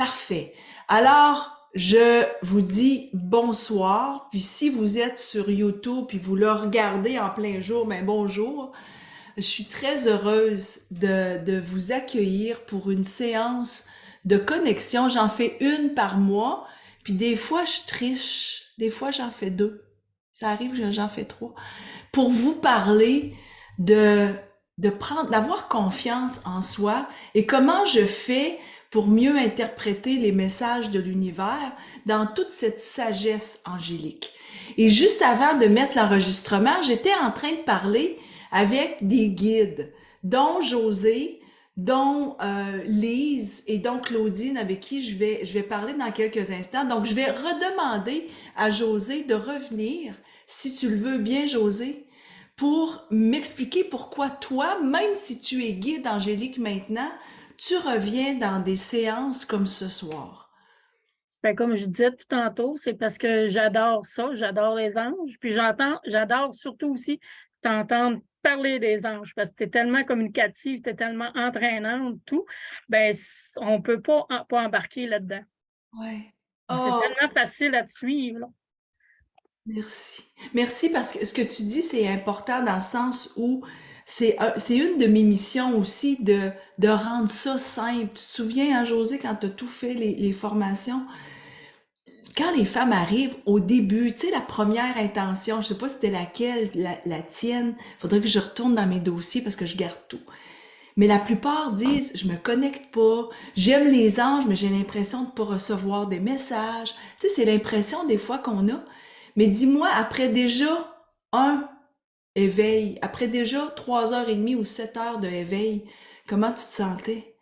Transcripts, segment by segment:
Parfait. Alors, je vous dis bonsoir. Puis si vous êtes sur YouTube puis vous le regardez en plein jour, ben bonjour. Je suis très heureuse de vous accueillir pour une séance de connexion. J'en fais une par mois. Puis des fois, je triche. Des fois, j'en fais deux. Ça arrive, j'en fais trois. Pour vous parler de, d'avoir confiance en soi et comment je fais pour mieux interpréter les messages de l'univers dans toute cette sagesse angélique. Et juste avant de mettre l'enregistrement, j'étais en train de parler avec des guides, dont José, dont Lise et dont Claudine, avec qui je vais parler dans quelques instants. Donc, je vais redemander à José de revenir, si tu le veux bien, José, pour m'expliquer pourquoi toi, même si tu es guide angélique maintenant, tu reviens dans des séances comme ce soir. Ben, comme je disais tout tantôt, c'est parce que j'adore ça, j'adore les anges. Puis j'adore surtout aussi t'entendre parler des anges parce que tu es tellement communicative, tu es tellement entraînante, tout. Ben, on ne peut pas embarquer là-dedans. Ouais. C'est Oh, tellement facile à te suivre, là. merci. Merci parce que ce que tu dis, c'est important dans le sens où c'est une de mes missions aussi de rendre ça simple. Tu te souviens, hein, José, quand tu as tout fait, les formations, quand les femmes arrivent au début, tu sais, la première intention, je sais pas si c'était laquelle, la tienne, faudrait que je retourne dans mes dossiers parce que je garde tout. Mais la plupart disent, je me connecte pas, j'aime les anges, mais j'ai l'impression de pas recevoir des messages. Tu sais, c'est l'impression des fois qu'on a. Mais dis-moi, après déjà un éveil, après déjà 3 heures et demie ou 7 heures de éveil, comment tu te sentais?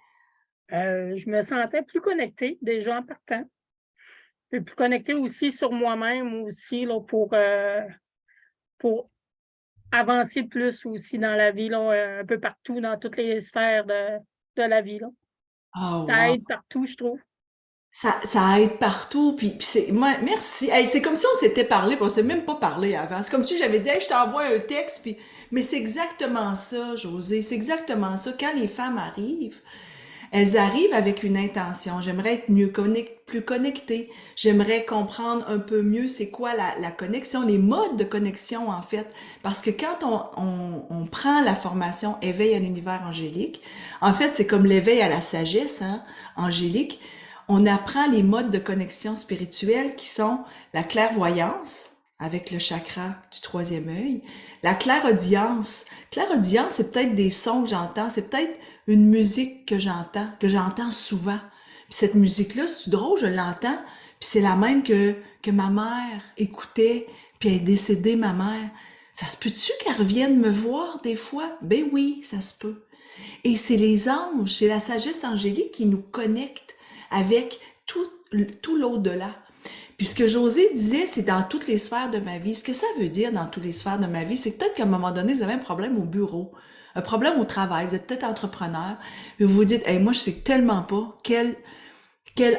Je me sentais plus connectée déjà en partant. Puis plus connectée aussi sur moi-même aussi là, pour avancer plus aussi dans la vie, là, un peu partout, dans toutes les sphères de la vie, là. Ah, Ça wow! aide partout, je trouve. Ça aide partout, puis c'est, moi, merci. Hey, c'est comme si on s'était parlé, puis on s'est même pas parlé avant. C'est comme si j'avais dit, hey, je t'envoie un texte, puis, mais c'est exactement ça, José, c'est exactement ça. Quand les femmes arrivent, elles arrivent avec une intention. J'aimerais être plus connectée. J'aimerais comprendre un peu mieux c'est quoi la connexion, les modes de connexion en fait. Parce que quand on prend la formation éveil à l'univers angélique, en fait c'est comme l'éveil à la sagesse hein, angélique. On apprend les modes de connexion spirituelle qui sont la clairvoyance avec le chakra du troisième œil, la clairaudience. Clairaudience, c'est peut-être des sons que j'entends, c'est peut-être une musique que j'entends souvent. Puis cette musique-là, c'est drôle, je l'entends, puis c'est la même que ma mère écoutait, puis elle est décédée, ma mère. Ça se peut-tu qu'elle revienne me voir des fois? Ben oui, ça se peut. Et c'est les anges, c'est la sagesse angélique qui nous connecte avec tout l'au-delà. Puis ce que José disait, c'est dans toutes les sphères de ma vie. Ce que ça veut dire dans toutes les sphères de ma vie, c'est peut-être qu'à un moment donné, vous avez un problème au bureau, un problème au travail, vous êtes peut-être entrepreneur, et vous vous dites, hey, moi, je sais tellement pas quel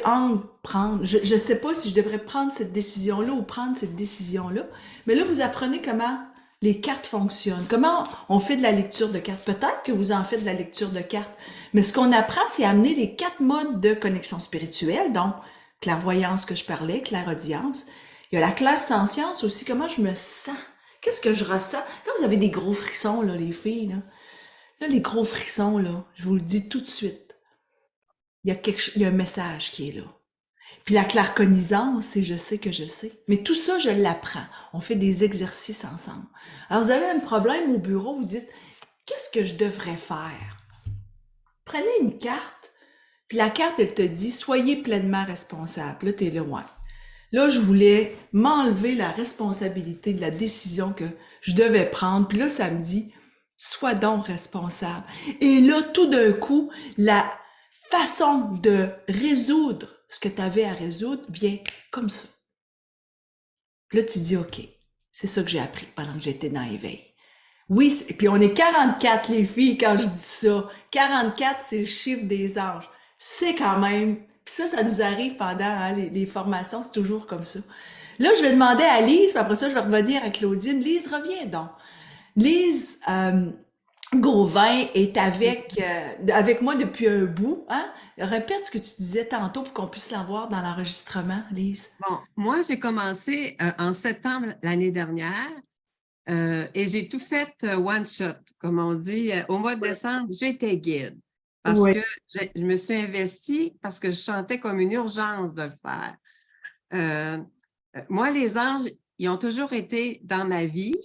angle prendre. Je sais pas si je devrais prendre cette décision-là ou prendre cette décision-là. Mais là, vous apprenez comment les cartes fonctionnent, comment on fait de la lecture de cartes. Peut-être que vous en faites de la lecture de cartes, mais ce qu'on apprend, c'est amener les 4 modes de connexion spirituelle, donc clairvoyance que je parlais, clairaudience. Il y a la clairsentience aussi, comment je me sens. Qu'est-ce que je ressens? Quand vous avez des gros frissons, là, les filles, là, les gros frissons, là, je vous le dis tout de suite, il y a un message qui est là. Puis la claircognizance, c'est je sais que je sais. Mais tout ça, je l'apprends. On fait des exercices ensemble. Alors, vous avez un problème au bureau, vous dites, qu'est-ce que je devrais faire? Prenez une carte, puis la carte, elle te dit, soyez pleinement responsable. Là, t'es là, ouais. Là, je voulais m'enlever la responsabilité de la décision que je devais prendre. Puis là, ça me dit, sois donc responsable. Et là, tout d'un coup, la façon de résoudre ce que tu avais à résoudre vient comme ça. Puis là, tu dis, OK, c'est ça que j'ai appris pendant que j'étais dans l'éveil. Oui, et puis on est 44 les filles quand je dis ça. 44, c'est le chiffre des anges. C'est quand même... Puis ça nous arrive pendant hein, les formations, c'est toujours comme ça. Là, je vais demander à Lise, puis après ça, je vais revenir à Claudine. Lise, reviens donc. Lise, Gauvin est avec moi depuis un bout, hein? Répète ce que tu disais tantôt pour qu'on puisse l'avoir dans l'enregistrement, Lise. Bon, moi, j'ai commencé en septembre l'année dernière et j'ai tout fait one shot, comme on dit. Au mois de décembre, j'étais guide parce Oui. que je me suis investie parce que je sentais comme une urgence de le faire. Euh, Moi, les anges, ils ont toujours été dans ma vie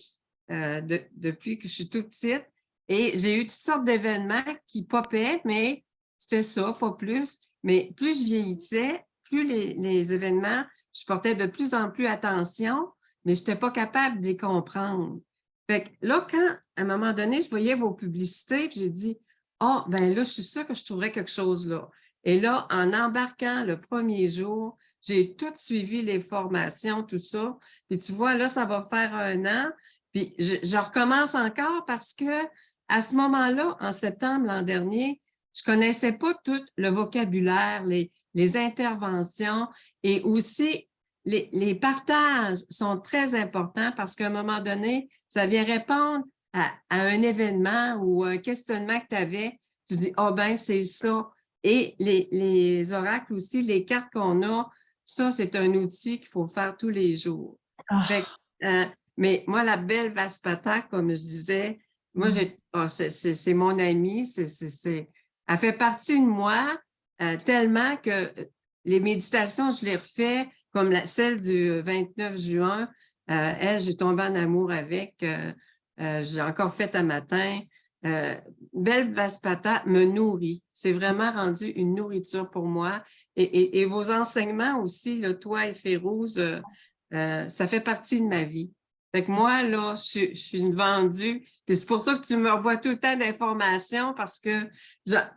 depuis que je suis toute petite et j'ai eu toutes sortes d'événements qui popaient, mais c'était ça, pas plus. Mais plus je vieillissais, plus les événements, je portais de plus en plus attention, mais je n'étais pas capable de les comprendre. Fait que là, quand, à un moment donné, je voyais vos publicités, puis j'ai dit, oh, ben là, je suis sûre que je trouverais quelque chose là. Et là, en embarquant le premier jour, j'ai tout suivi les formations, tout ça. Puis tu vois, là, ça va faire 1 an. Puis je recommence encore parce que à ce moment-là, en septembre l'an dernier, je connaissais pas tout le vocabulaire, les interventions et aussi les partages sont très importants parce qu'à un moment donné, ça vient répondre à un événement ou un questionnement que tu avais. Tu dis, oh ben, c'est ça. Et les oracles aussi, les cartes qu'on a, ça, c'est un outil qu'il faut faire tous les jours. Fait Ah, que, mais moi, la belle Vaspata, comme je disais, moi, mm. c'est mon amie, elle fait partie de moi tellement que les méditations, je les refais, comme celle du 29 juin. Elle, j'ai tombé en amour avec. J'ai encore fait un matin. Belle Vaspata me nourrit. C'est vraiment rendu une nourriture pour moi. Et vos enseignements aussi, là, toi et Férouz, ça fait partie de ma vie. Fait que moi, là, je suis une vendue. Puis c'est pour ça que tu me revois tout le temps d'informations parce que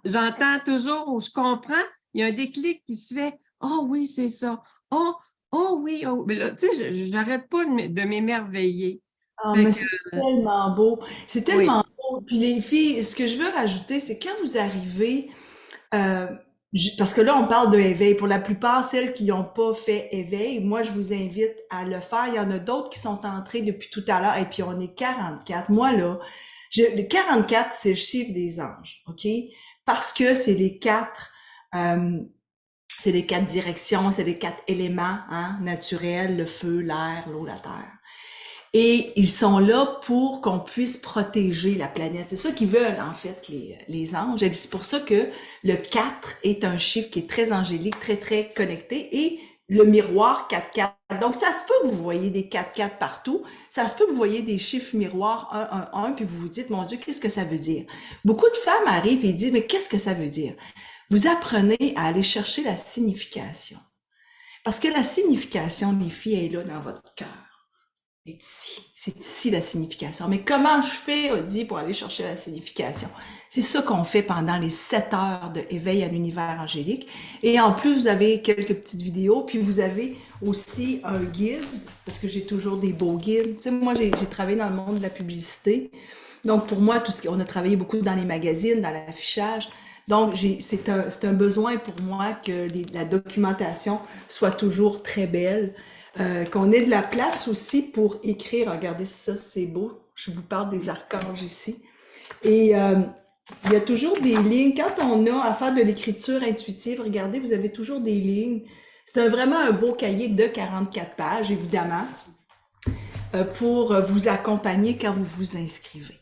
j'entends toujours ou je comprends, il y a un déclic qui se fait. Oh oui, c'est ça. Oh, oh oui, oh. Mais là, tu sais, j'arrête pas de m'émerveiller. Ah, Fait mais que, c'est tellement beau. C'est oui. tellement beau. Puis les filles, ce que je veux rajouter, c'est quand vous arrivez, euh, parce que là, on parle de éveil. Pour la plupart, celles qui n'ont pas fait éveil, moi, je vous invite à le faire. Il y en a d'autres qui sont entrées depuis tout à l'heure. Et puis, on est 44. Moi, là, le 44, c'est le chiffre des anges. OK? Parce que euh, c'est les 4 directions, c'est les 4 éléments, hein, naturels, le feu, l'air, l'eau, la terre. Et ils sont là pour qu'on puisse protéger la planète. C'est ça qu'ils veulent, en fait, les anges. Et c'est pour ça que le 4 est un chiffre qui est très angélique, très, très connecté. Et le miroir 4-4. Donc, ça se peut que vous voyez des 4-4 partout. Ça se peut que vous voyez des chiffres miroirs 1-1-1, puis vous vous dites, mon Dieu, qu'est-ce que ça veut dire? Beaucoup de femmes arrivent et disent, mais qu'est-ce que ça veut dire? Vous apprenez à aller chercher la signification. Parce que la signification, les filles, est là dans votre cœur. C'est ici la signification. Mais comment je fais, Audie, pour aller chercher la signification? C'est ça qu'on fait pendant les 7 heures de éveil à l'univers angélique. Et en plus, vous avez quelques petites vidéos, puis vous avez aussi un guide, parce que j'ai toujours des beaux guides. Tu sais, moi, j'ai travaillé dans le monde de la publicité. Donc, pour moi, on a travaillé beaucoup dans les magazines, dans l'affichage. Donc, c'est un besoin pour moi que la documentation soit toujours très belle. Qu'on ait de la place aussi pour écrire. Regardez ça, c'est beau. Je vous parle des archanges ici. Et il y a toujours des lignes. Quand on a à faire de l'écriture intuitive, regardez, vous avez toujours des lignes. C'est vraiment un beau cahier de 44 pages, évidemment, pour vous accompagner quand vous vous inscrivez.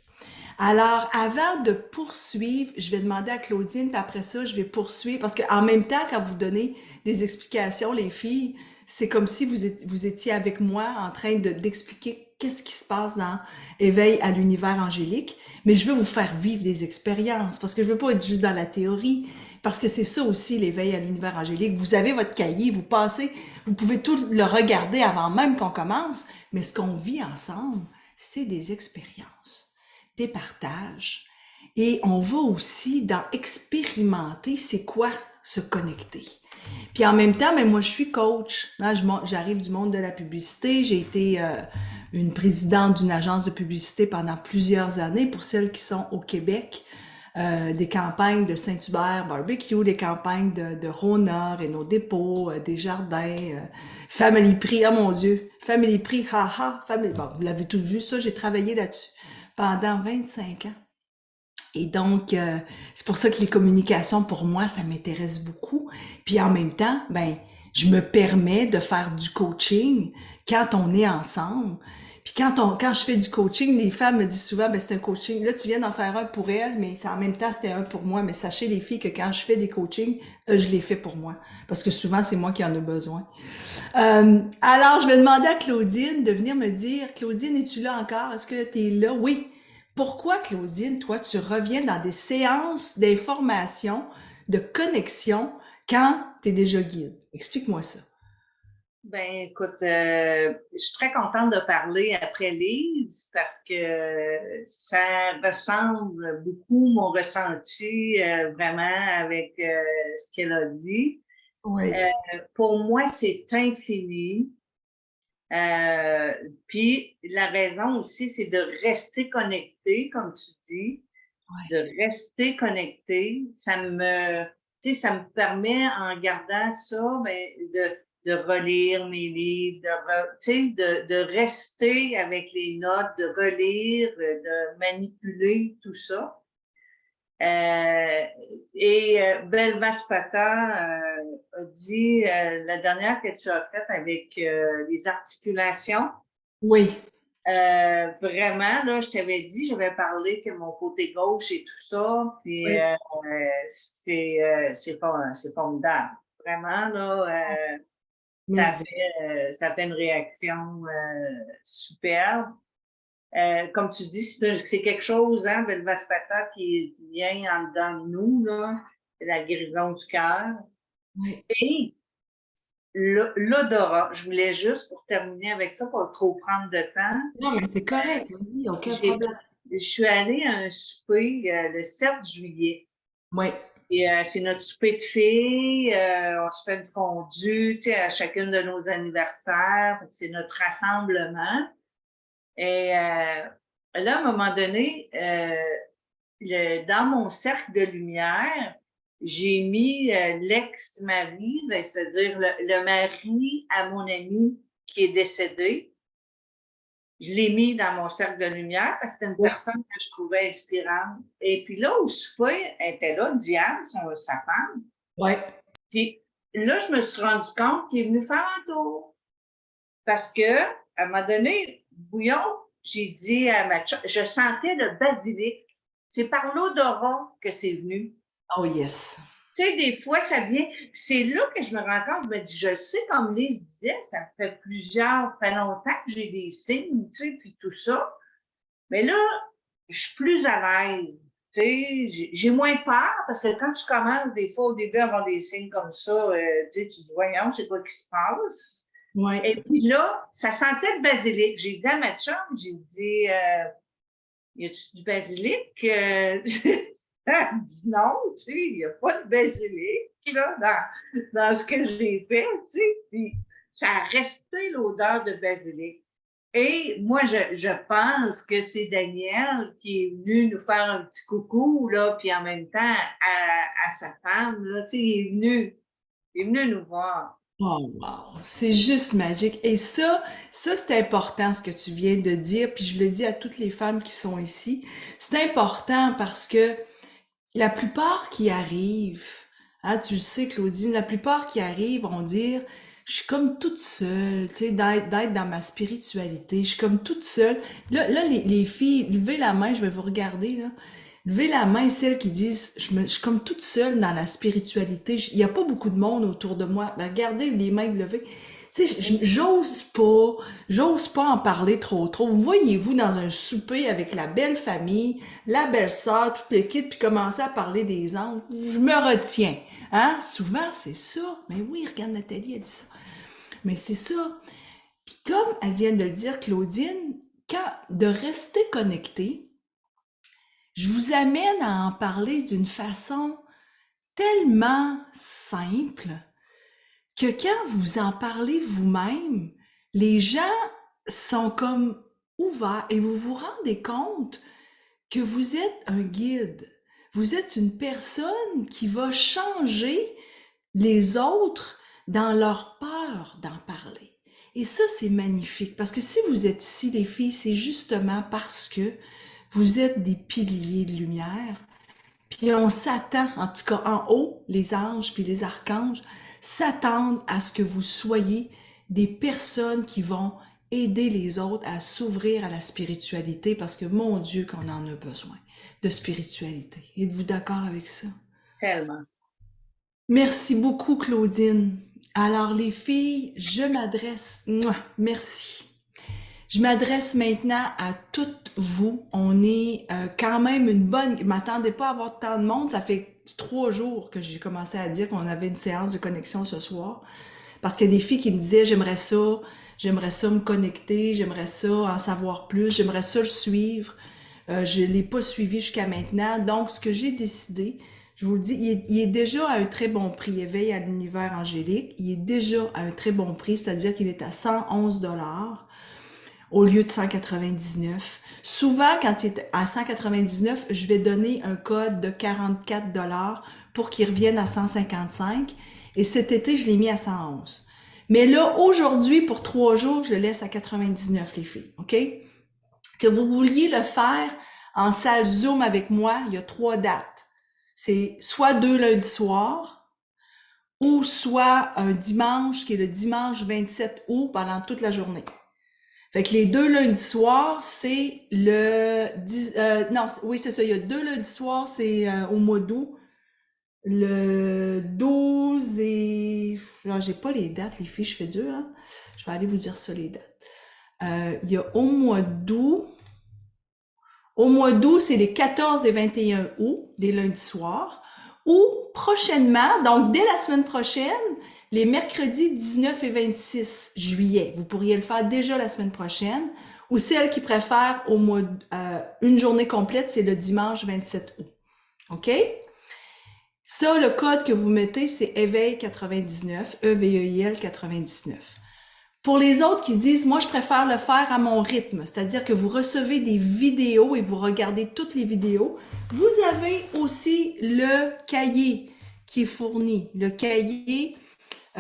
Alors, avant de poursuivre, je vais demander à Claudine, puis après ça, je vais poursuivre, parce qu'en même temps, quand vous donnez des explications, les filles, c'est comme si vous étiez avec moi en train d'expliquer qu'est-ce qui se passe dans Éveil à l'univers angélique, mais je veux vous faire vivre des expériences, parce que je veux pas être juste dans la théorie, parce que c'est ça aussi l'éveil à l'univers angélique. Vous avez votre cahier, vous passez, vous pouvez tout le regarder avant même qu'on commence, mais ce qu'on vit ensemble, c'est des expériences, des partages. Et on va aussi dans expérimenter c'est quoi se connecter. Puis en même temps, mais moi je suis coach. Là, j'arrive du monde de la publicité. J'ai été une présidente d'une agence de publicité pendant plusieurs années pour celles qui sont au Québec. Des campagnes de Saint-Hubert Barbecue, des campagnes de Rona, Renault Dépôt, Desjardins, Family Prix, oh mon Dieu, Family Prix, haha, Family, bon, vous l'avez tout vu, ça, j'ai travaillé là-dessus pendant 25 ans. Et donc, c'est pour ça que les communications, pour moi, ça m'intéresse beaucoup. Puis en même temps, ben, je me permets de faire du coaching quand on est ensemble. Puis quand je fais du coaching, les femmes me disent souvent, ben, c'est un coaching. Là, tu viens d'en faire un pour elles, mais en même temps, c'était un pour moi. Mais sachez, les filles, que quand je fais des coachings, je les fais pour moi. Parce que souvent, c'est moi qui en ai besoin. Alors, je vais demander à Claudine de venir me dire, Claudine, es-tu là encore? Est-ce que tu es là? Oui. Pourquoi, Claudine, toi, tu reviens dans des séances d'information, de connexion, quand tu es déjà guide? Explique-moi ça. Ben, écoute, je suis très contente de parler après Lise parce que ça ressemble beaucoup mon ressenti vraiment avec ce qu'elle a dit. Oui. Pour moi, c'est infini. Puis la raison aussi, c'est de rester connecté, comme tu dis, Ouais. de rester connecté. Tu sais, ça me permet, en gardant ça, ben, de relire mes livres, tu sais, de rester avec les notes, de relire, de manipuler tout ça. Belvaspata a dit la dernière que tu as faite avec les articulations. Oui. Vraiment, là, je t'avais dit, j'avais parlé que mon côté gauche et tout ça, puis Oui. c'est formidable. Vraiment, là, ça fait une réaction superbe. Comme tu dis, c'est quelque chose, hein, Belvaspata, qui vient en dedans de nous, là. C'est la guérison du cœur. Oui. Et l'odorat, je voulais juste, pour terminer avec ça, pas trop prendre de temps. Non, mais c'est correct, vas-y, aucun J'ai- problème. Je suis allée à un souper le 7 juillet. Oui. Et c'est notre souper de filles. On se fait une fondue, tu sais, à chacune de nos anniversaires. C'est notre rassemblement. Et là, à un moment donné, dans mon cercle de lumière, j'ai mis l'ex-mari, ben, c'est-à-dire le mari à mon ami qui est décédé. Je l'ai mis dans mon cercle de lumière parce que c'était une Oui. personne que je trouvais inspirante. Et puis là, au souper, elle était là, Diane, sa femme. Oui. Puis là, je me suis rendu compte qu'il est venu faire un tour. Parce que, à un moment donné, Bouillon, j'ai dit à ma je sentais le basilic. C'est par l'odorat que c'est venu. Oh yes. Tu sais, des fois, ça vient. C'est là que je me rends compte, je me dis, je sais, comme Lise disait, ça fait ça fait longtemps que j'ai des signes, tu sais, puis tout ça. Mais là, je suis plus à l'aise. Tu sais, j'ai moins peur parce que quand tu commences, des fois, au début, à avoir des signes comme ça, tu sais, tu dis, voyons, c'est quoi qui se passe? Oui. Et puis là, ça sentait le basilic. J'ai dit à ma chum, j'ai dit, y a-tu du basilic? Elle dit non, tu sais, il n'y a pas de basilic là, dans ce que j'ai fait, tu sais. Puis ça a resté l'odeur de basilic. Et moi, je pense que c'est Daniel qui est venu nous faire un petit coucou, là, puis en même temps à sa femme, là, tu sais, il est venu nous voir. Oh wow, c'est juste magique. Et ça c'est important ce que tu viens de dire, puis je le dis à toutes les femmes qui sont ici. C'est important parce que la plupart qui arrivent, hein, tu le sais, Claudine, la plupart qui arrivent vont dire, je suis comme toute seule, tu sais, d'être dans ma spiritualité, je suis comme toute seule. Là, les filles, levez la main, je vais vous regarder, là. Levez la main, celles qui disent, je suis comme toute seule dans la spiritualité, il n'y a pas beaucoup de monde autour de moi. Ben, regardez les mains levées. Tu sais, j'ose pas en parler trop. Voyez-vous dans un souper avec la belle famille, la belle-sœur, toute l'équipe, puis commencer à parler des anges. Je me retiens. Hein? Souvent, c'est ça. Mais oui, regarde, Nathalie a dit ça. Mais c'est ça. Puis comme elle vient de le dire, Claudine, de rester connecté, je vous amène à en parler d'une façon tellement simple que quand vous en parlez vous-même, les gens sont comme ouverts et vous vous rendez compte que vous êtes un guide. Vous êtes une personne qui va changer les autres dans leur peur d'en parler. Et ça, c'est magnifique parce que si vous êtes ici, les filles, c'est justement parce que vous êtes des piliers de lumière Puis on s'attend, en tout cas en haut, les anges puis les archanges s'attendent à ce que vous soyez des personnes qui vont aider les autres à s'ouvrir à la spiritualité parce que mon Dieu qu'on en a besoin de spiritualité. Êtes-vous d'accord avec ça? Tellement. Merci beaucoup, Claudine. Alors, les filles, je m'adresse... Mouah, merci. Je m'adresse maintenant à toutes vous. On est quand même une bonne... Je ne m'attendais pas à avoir tant de monde. Ça fait 3 jours que j'ai commencé à dire qu'on avait une séance de connexion ce soir. Parce qu'il y a des filles qui me disaient, j'aimerais ça me connecter, j'aimerais ça en savoir plus, j'aimerais ça le suivre. Je ne l'ai pas suivi jusqu'à maintenant. Donc, ce que j'ai décidé, je vous le dis, il est déjà à un très bon prix. Éveil à l'univers angélique. Il est déjà à un très bon prix, c'est-à-dire qu'il est à 111 $ au lieu de 199. Souvent, quand il est à 199, je vais donner un code de 44 $ pour qu'il revienne à 155. Et cet été, je l'ai mis à 111. Mais là, aujourd'hui, pour 3 jours, je le laisse à 99, les filles. OK? Que vous vouliez le faire en salle Zoom avec moi, il y a 3 dates. C'est soit 2 lundis soirs, ou soit un dimanche, qui est le dimanche 27 août, pendant toute la journée. Fait que les 2 lundis soirs, c'est le... oui, c'est ça, il y a 2 lundis soirs, c'est au mois d'août. Le 12 et... Genre, j'ai pas les dates, les filles, je fais dur, hein? Je vais aller vous dire ça, les dates. Il y a au mois d'août... Au mois d'août, c'est les 14 et 21 août, des lundis soirs. Ou prochainement, donc dès la semaine prochaine, les mercredis 19 et 26 juillet. Vous pourriez le faire déjà la semaine prochaine. Ou celles qui préfèrent au mois une journée complète, c'est le dimanche 27 août. OK? Ça, le code que vous mettez, c'est éveil 99, EVEIL 99. Pour les autres qui disent, moi, je préfère le faire à mon rythme, c'est-à-dire que vous recevez des vidéos et vous regardez toutes les vidéos, vous avez aussi le cahier qui est fourni. Le cahier,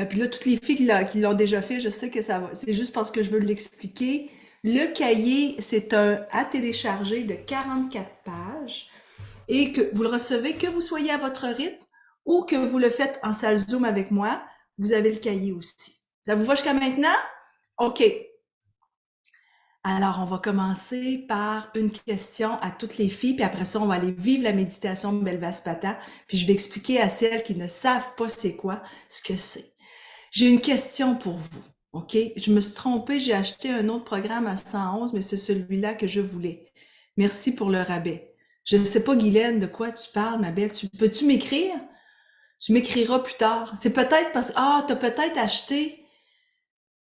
puis là, toutes les filles qui l'ont déjà fait, je sais que ça va, c'est juste parce que je veux l'expliquer. Le cahier, c'est à télécharger de 44 pages et que vous le recevez, que vous soyez à votre rythme ou que vous le faites en salle Zoom avec moi, vous avez le cahier aussi. Ça vous va jusqu'à maintenant? OK. Alors, on va commencer par une question à toutes les filles, puis après ça, on va aller vivre la méditation de Belvaspata, puis je vais expliquer à celles qui ne savent pas c'est quoi, ce que c'est. J'ai une question pour vous, OK? Je me suis trompée, j'ai acheté un autre programme à 111, mais c'est celui-là que je voulais. Merci pour le rabais. Je ne sais pas, Guylaine, de quoi tu parles, ma belle. Peux-tu m'écrire? Tu m'écriras plus tard. C'est peut-être parce que, tu as peut-être acheté...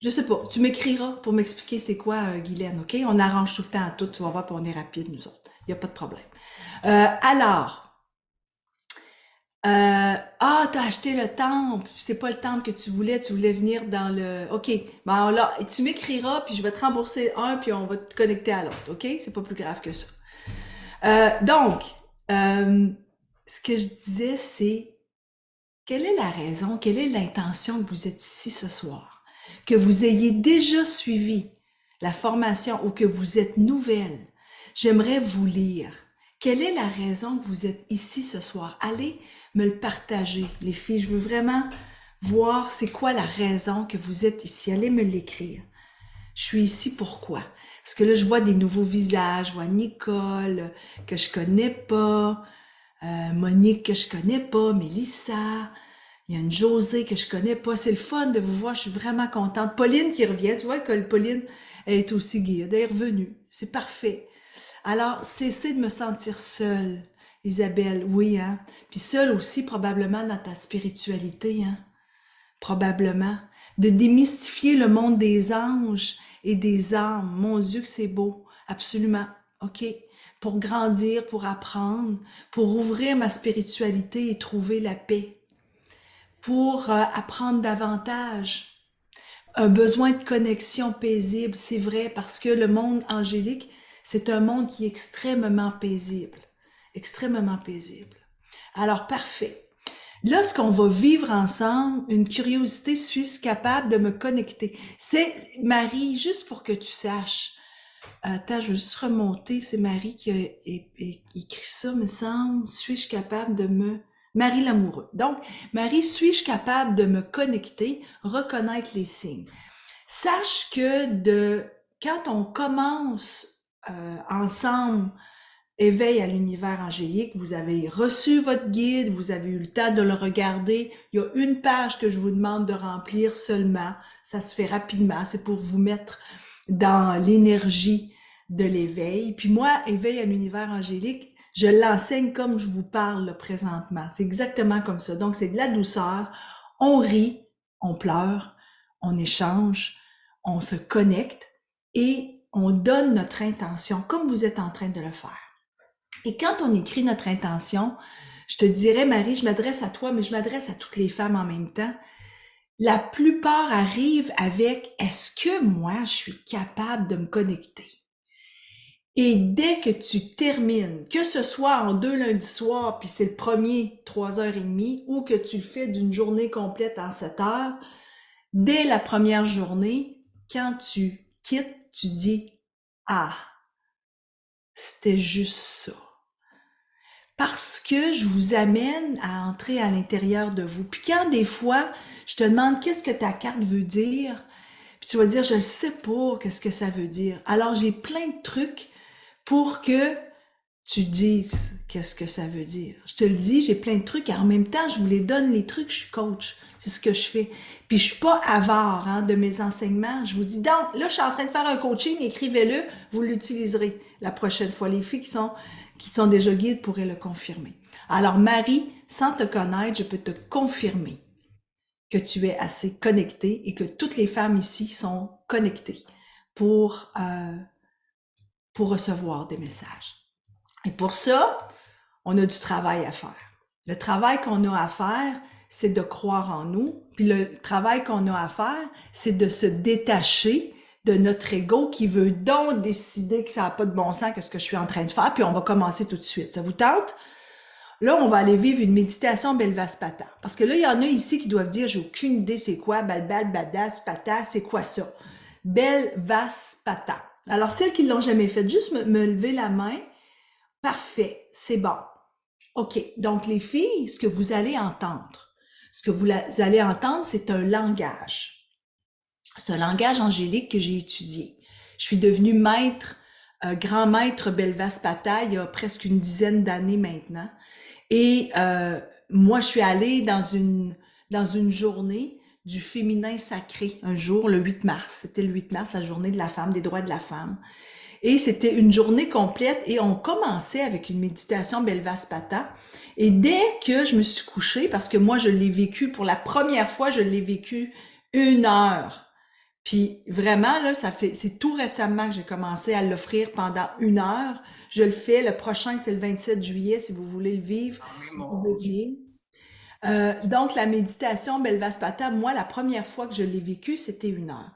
Je sais pas, tu m'écriras pour m'expliquer c'est quoi, Guylaine, OK? On arrange tout le temps à tout, tu vas voir, puis on est rapide, nous autres. Il n'y a pas de problème. Alors, t'as acheté le temple, c'est pas le temple que tu voulais venir dans le... OK, bon là, tu m'écriras, puis je vais te rembourser un, puis on va te connecter à l'autre, OK? C'est pas plus grave que ça. Donc, ce que je disais, c'est, quelle est la raison, quelle est l'intention que vous êtes ici ce soir? Que vous ayez déjà suivi la formation ou que vous êtes nouvelle, j'aimerais vous lire. Quelle est la raison que vous êtes ici ce soir? Allez me le partager, les filles. Je veux vraiment voir c'est quoi la raison que vous êtes ici. Allez me l'écrire. Je suis ici pourquoi? Parce que là, je vois des nouveaux visages. Je vois Nicole, que je connais pas, Monique, que je connais pas, Mélissa. Il y a une Josée que je connais pas. C'est le fun de vous voir. Je suis vraiment contente. Pauline qui revient. Tu vois que Pauline est aussi guide. Elle est revenue. C'est parfait. Alors, cessez de me sentir seule, Isabelle. Oui, hein? Puis seule aussi, probablement, dans ta spiritualité, hein? Probablement. De démystifier le monde des anges et des âmes. Mon Dieu, que c'est beau. Absolument. OK? Pour grandir, pour apprendre, pour ouvrir ma spiritualité et trouver la paix. Pour apprendre davantage. Un besoin de connexion paisible, c'est vrai, parce que le monde angélique, c'est un monde qui est extrêmement paisible. Extrêmement paisible. Alors, parfait. Lorsqu'on va vivre ensemble, une curiosité, suis-je capable de me connecter? C'est, Marie, juste pour que tu saches, Attends, je veux juste remonter. C'est Marie qui a écrit ça, me semble. Suis-je capable de me... Marie Lamoureux. Donc, Marie, suis-je capable de me connecter, reconnaître les signes? Sache que quand on commence ensemble Éveil à l'univers angélique, vous avez reçu votre guide, vous avez eu le temps de le regarder. Il y a une page que je vous demande de remplir seulement. Ça se fait rapidement. C'est pour vous mettre dans l'énergie de l'éveil. Puis moi, Éveil à l'univers angélique, je l'enseigne comme je vous parle là, présentement. C'est exactement comme ça. Donc, c'est de la douceur. On rit, on pleure, on échange, on se connecte et on donne notre intention comme vous êtes en train de le faire. Et quand on écrit notre intention, je te dirais, Marie, je m'adresse à toi, mais je m'adresse à toutes les femmes en même temps. La plupart arrivent avec « Est-ce que moi, je suis capable de me connecter? » Et dès que tu termines, que ce soit en 2 lundis soirs, puis c'est le premier 3h30, ou que tu le fais d'une journée complète en 7 heures, dès la première journée, quand tu quittes, tu dis « Ah, c'était juste ça. » Parce que je vous amène à entrer à l'intérieur de vous. Puis quand des fois, je te demande qu'est-ce que ta carte veut dire, puis tu vas dire, je ne sais pas qu'est-ce que ça veut dire. Alors, j'ai plein de trucs pour que tu dises qu'est-ce que ça veut dire. Je te le dis, j'ai plein de trucs et en même temps, je vous les donne les trucs, je suis coach. C'est ce que je fais. Puis je suis pas avare de mes enseignements. Je vous dis, donc, là, je suis en train de faire un coaching, écrivez-le, vous l'utiliserez la prochaine fois. Les filles qui sont déjà guides pourraient le confirmer. Alors, Marie, sans te connaître, je peux te confirmer que tu es assez connectée et que toutes les femmes ici sont connectées pour recevoir des messages. Et pour ça, on a du travail à faire. Le travail qu'on a à faire, c'est de croire en nous. Puis le travail qu'on a à faire, c'est de se détacher de notre ego qui veut donc décider que ça n'a pas de bon sens que ce que je suis en train de faire. Puis on va commencer tout de suite. Ça vous tente? Là, on va aller vivre une méditation Belvaspata. Parce que là, il y en a ici qui doivent dire, j'ai aucune idée c'est quoi, balbal, badas, pata, c'est quoi ça? Belvaspata. Alors, celles qui ne l'ont jamais fait, juste me lever la main. Parfait, c'est bon. OK, donc les filles, ce que vous allez entendre, c'est un langage. C'est un langage angélique que j'ai étudié. Je suis devenue grand maître Belvaspata il y a presque une dizaine d'années maintenant. Et moi, je suis allée dans une journée du féminin sacré, un jour, le 8 mars. C'était le 8 mars, la journée de la femme, des droits de la femme. Et c'était une journée complète et on commençait avec une méditation Belvaspata. Et dès que je me suis couchée, parce que moi, je l'ai vécu pour la première fois, je l'ai vécu 1 heure. Puis vraiment, là, c'est tout récemment que j'ai commencé à l'offrir pendant 1 heure. Je le fais. Le prochain, c'est le 27 juillet, si vous voulez le vivre. Vous pouvez venir. Donc, la méditation Belvaspata, moi, la première fois que je l'ai vécu, c'était 1 heure.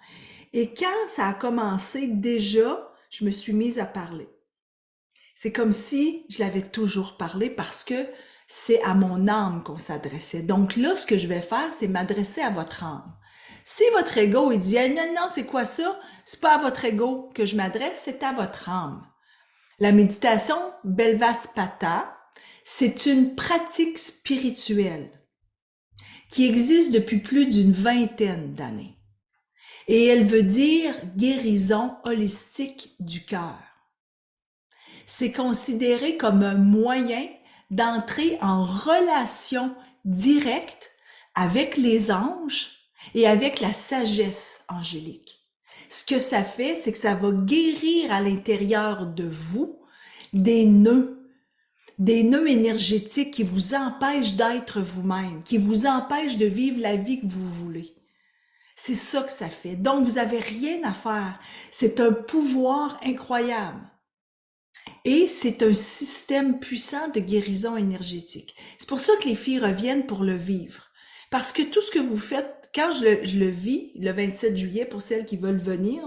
Et quand ça a commencé, déjà, je me suis mise à parler. C'est comme si je l'avais toujours parlé parce que c'est à mon âme qu'on s'adressait. Donc là, ce que je vais faire, c'est m'adresser à votre âme. Si votre ego, il dit « Non, c'est quoi ça? » C'est pas à votre ego que je m'adresse, c'est à votre âme. La méditation Belvaspata, c'est une pratique spirituelle qui existe depuis plus d'une 20aine d'années. Et elle veut dire guérison holistique du cœur. C'est considéré comme un moyen d'entrer en relation directe avec les anges et avec la sagesse angélique. Ce que ça fait, c'est que ça va guérir à l'intérieur de vous des nœuds énergétiques qui vous empêchent d'être vous-même, qui vous empêchent de vivre la vie que vous voulez. C'est ça que ça fait. Donc, vous n'avez rien à faire. C'est un pouvoir incroyable. Et c'est un système puissant de guérison énergétique. C'est pour ça que les filles reviennent pour le vivre. Parce que tout ce que vous faites, quand je le vis, le 27 juillet, pour celles qui veulent venir,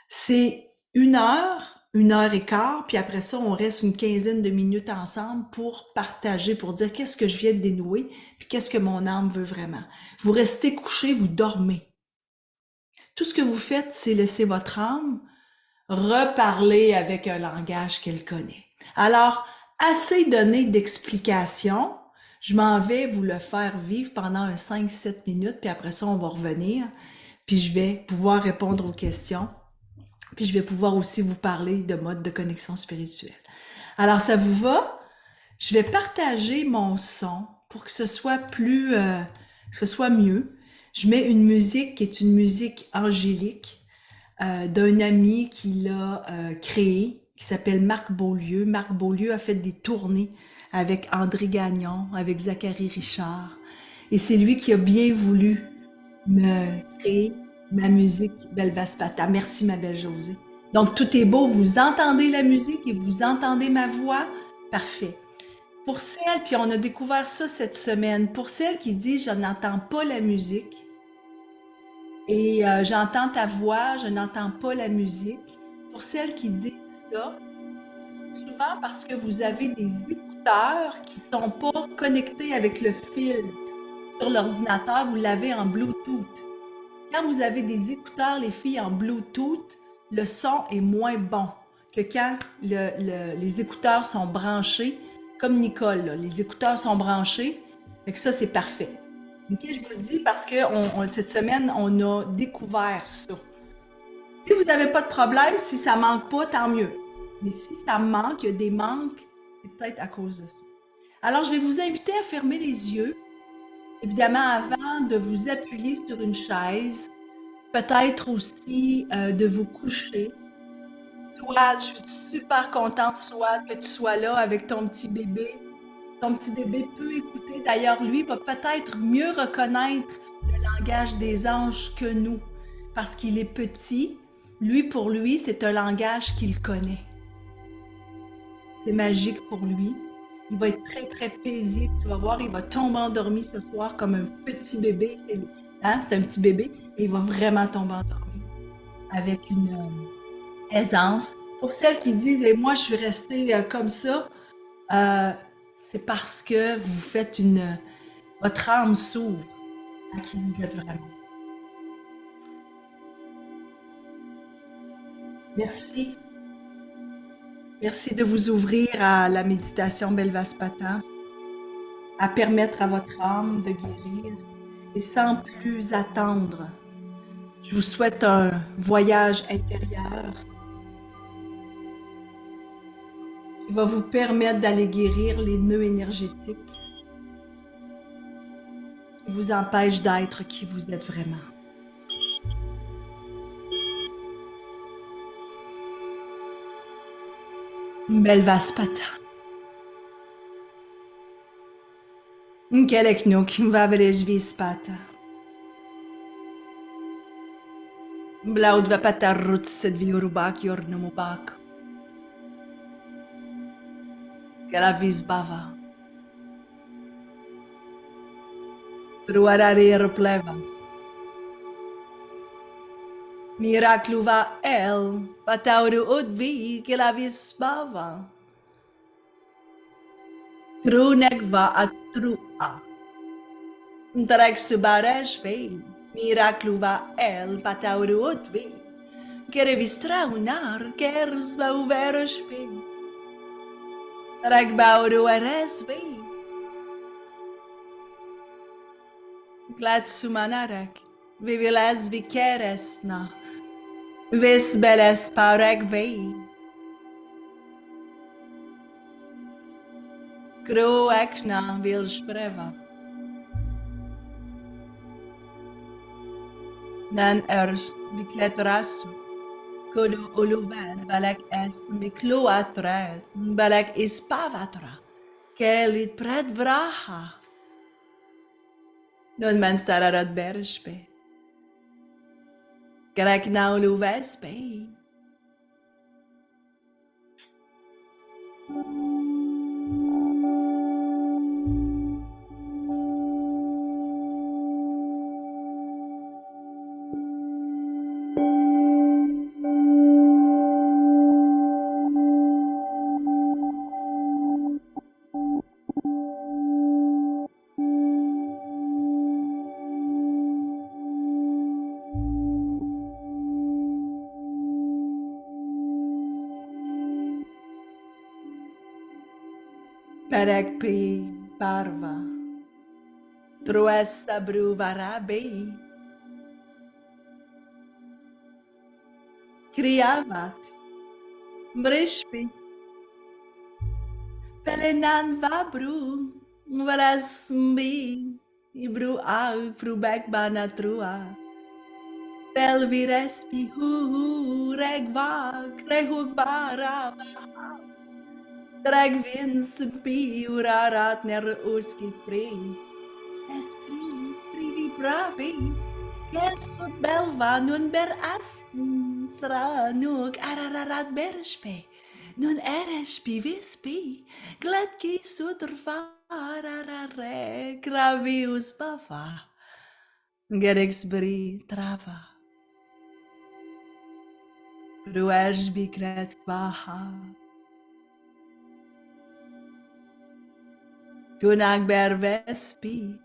c'est 1 heure, 1 heure et quart, puis après ça, on reste une quinzaine de minutes ensemble pour partager, pour dire qu'est-ce que je viens de dénouer, puis qu'est-ce que mon âme veut vraiment. Vous restez couché, vous dormez. Tout ce que vous faites, c'est laisser votre âme reparler avec un langage qu'elle connaît. Alors, assez donné d'explications. Je m'en vais vous le faire vivre pendant un 5-7 minutes, puis après ça, on va revenir, puis je vais pouvoir répondre aux questions, puis je vais pouvoir aussi vous parler de mode de connexion spirituelle. Alors, ça vous va? Je vais partager mon son pour que ce soit que ce soit mieux. Je mets une musique qui est une musique angélique d'un ami qui l'a créé, qui s'appelle Marc Beaulieu. Marc Beaulieu a fait des tournées avec André Gagnon, avec Zachary Richard. Et c'est lui qui a bien voulu me créer ma musique Belvaspata. Merci, ma belle Josée. Donc, tout est beau. Vous entendez la musique et vous entendez ma voix? Parfait. Pour celles, puis on a découvert ça cette semaine, pour celles qui disent je n'entends pas la musique et j'entends ta voix, je n'entends pas la musique. Pour celles qui disent ça, souvent parce que vous avez des écouteurs qui ne sont pas connectés avec le fil sur l'ordinateur, vous l'avez en Bluetooth. Quand vous avez des écouteurs, les filles, en Bluetooth, le son est moins bon que quand les écouteurs sont branchés, comme Nicole, là, les écouteurs sont branchés, fait que ça, c'est parfait. OK, je vous le dis parce que cette semaine, on a découvert ça. Si vous n'avez pas de problème, si ça manque pas, tant mieux. Mais si ça manque, il y a des manques, c'est peut-être à cause de ça. Alors, je vais vous inviter à fermer les yeux. Évidemment, avant de vous appuyer sur une chaise, peut-être aussi de vous coucher. Soit, je suis super contente, soit que tu sois là avec ton petit bébé. Ton petit bébé peut écouter. D'ailleurs, lui va peut-être mieux reconnaître le langage des anges que nous, parce qu'il est petit. Lui, pour lui, c'est un langage qu'il connaît. C'est magique pour lui. Il va être très, très paisible. Tu vas voir, il va tomber endormi ce soir comme un petit bébé. C'est un petit bébé, mais il va vraiment tomber endormi avec une aisance. Pour celles qui disent, et moi, je suis restée comme ça, c'est parce que vous faites votre âme s'ouvre à qui vous êtes vraiment. Merci. Merci de vous ouvrir à la méditation Belvaspata, à permettre à votre âme de guérir et sans plus attendre. Je vous souhaite un voyage intérieur qui va vous permettre d'aller guérir les nœuds énergétiques qui vous empêchent d'être qui vous êtes vraiment. Belvaspata. Keleknuk Vavelejvispata. Blaud Vapatarut Sedviurubak Yornumubak. Galavisbava. Truararir Pleva. Miracluva El. Patauru Udvi Galavisbava. Trunegva Atrua. Trek Subareshve. Miracluva El. Patauru Udvi. Kerevistraunar Kersba Uvereshve. Ragbauru Eresve. Glad Sumanarak. Vivilas Vikeresna. Visbeles Pauregve. Kroekna Vilspreva. Nan ers Bikletrasu. Kodo Uluvan Balak es Mikloatret. Balak Ispavatra. Kelit Predvraha. Non man stararat Bershpe. Krakna Uluvespe. Perek pi parva. Truessa bruvarabi. Kriavat. Brishpi. Pelenan vabru. Vrasmbi. Ibru al prubek banatrua. Pelvirespi hu regva. Krehugvara. Dragvins pi urarat ner uski spri. Esprit bravi. Gersut belva nun ber sranuk arararat berspe. Nun erespi vispi. Gladki sutrvararare gravius bava. Gerexbri trava. Ruesbi kret baha. Kunag bervespi.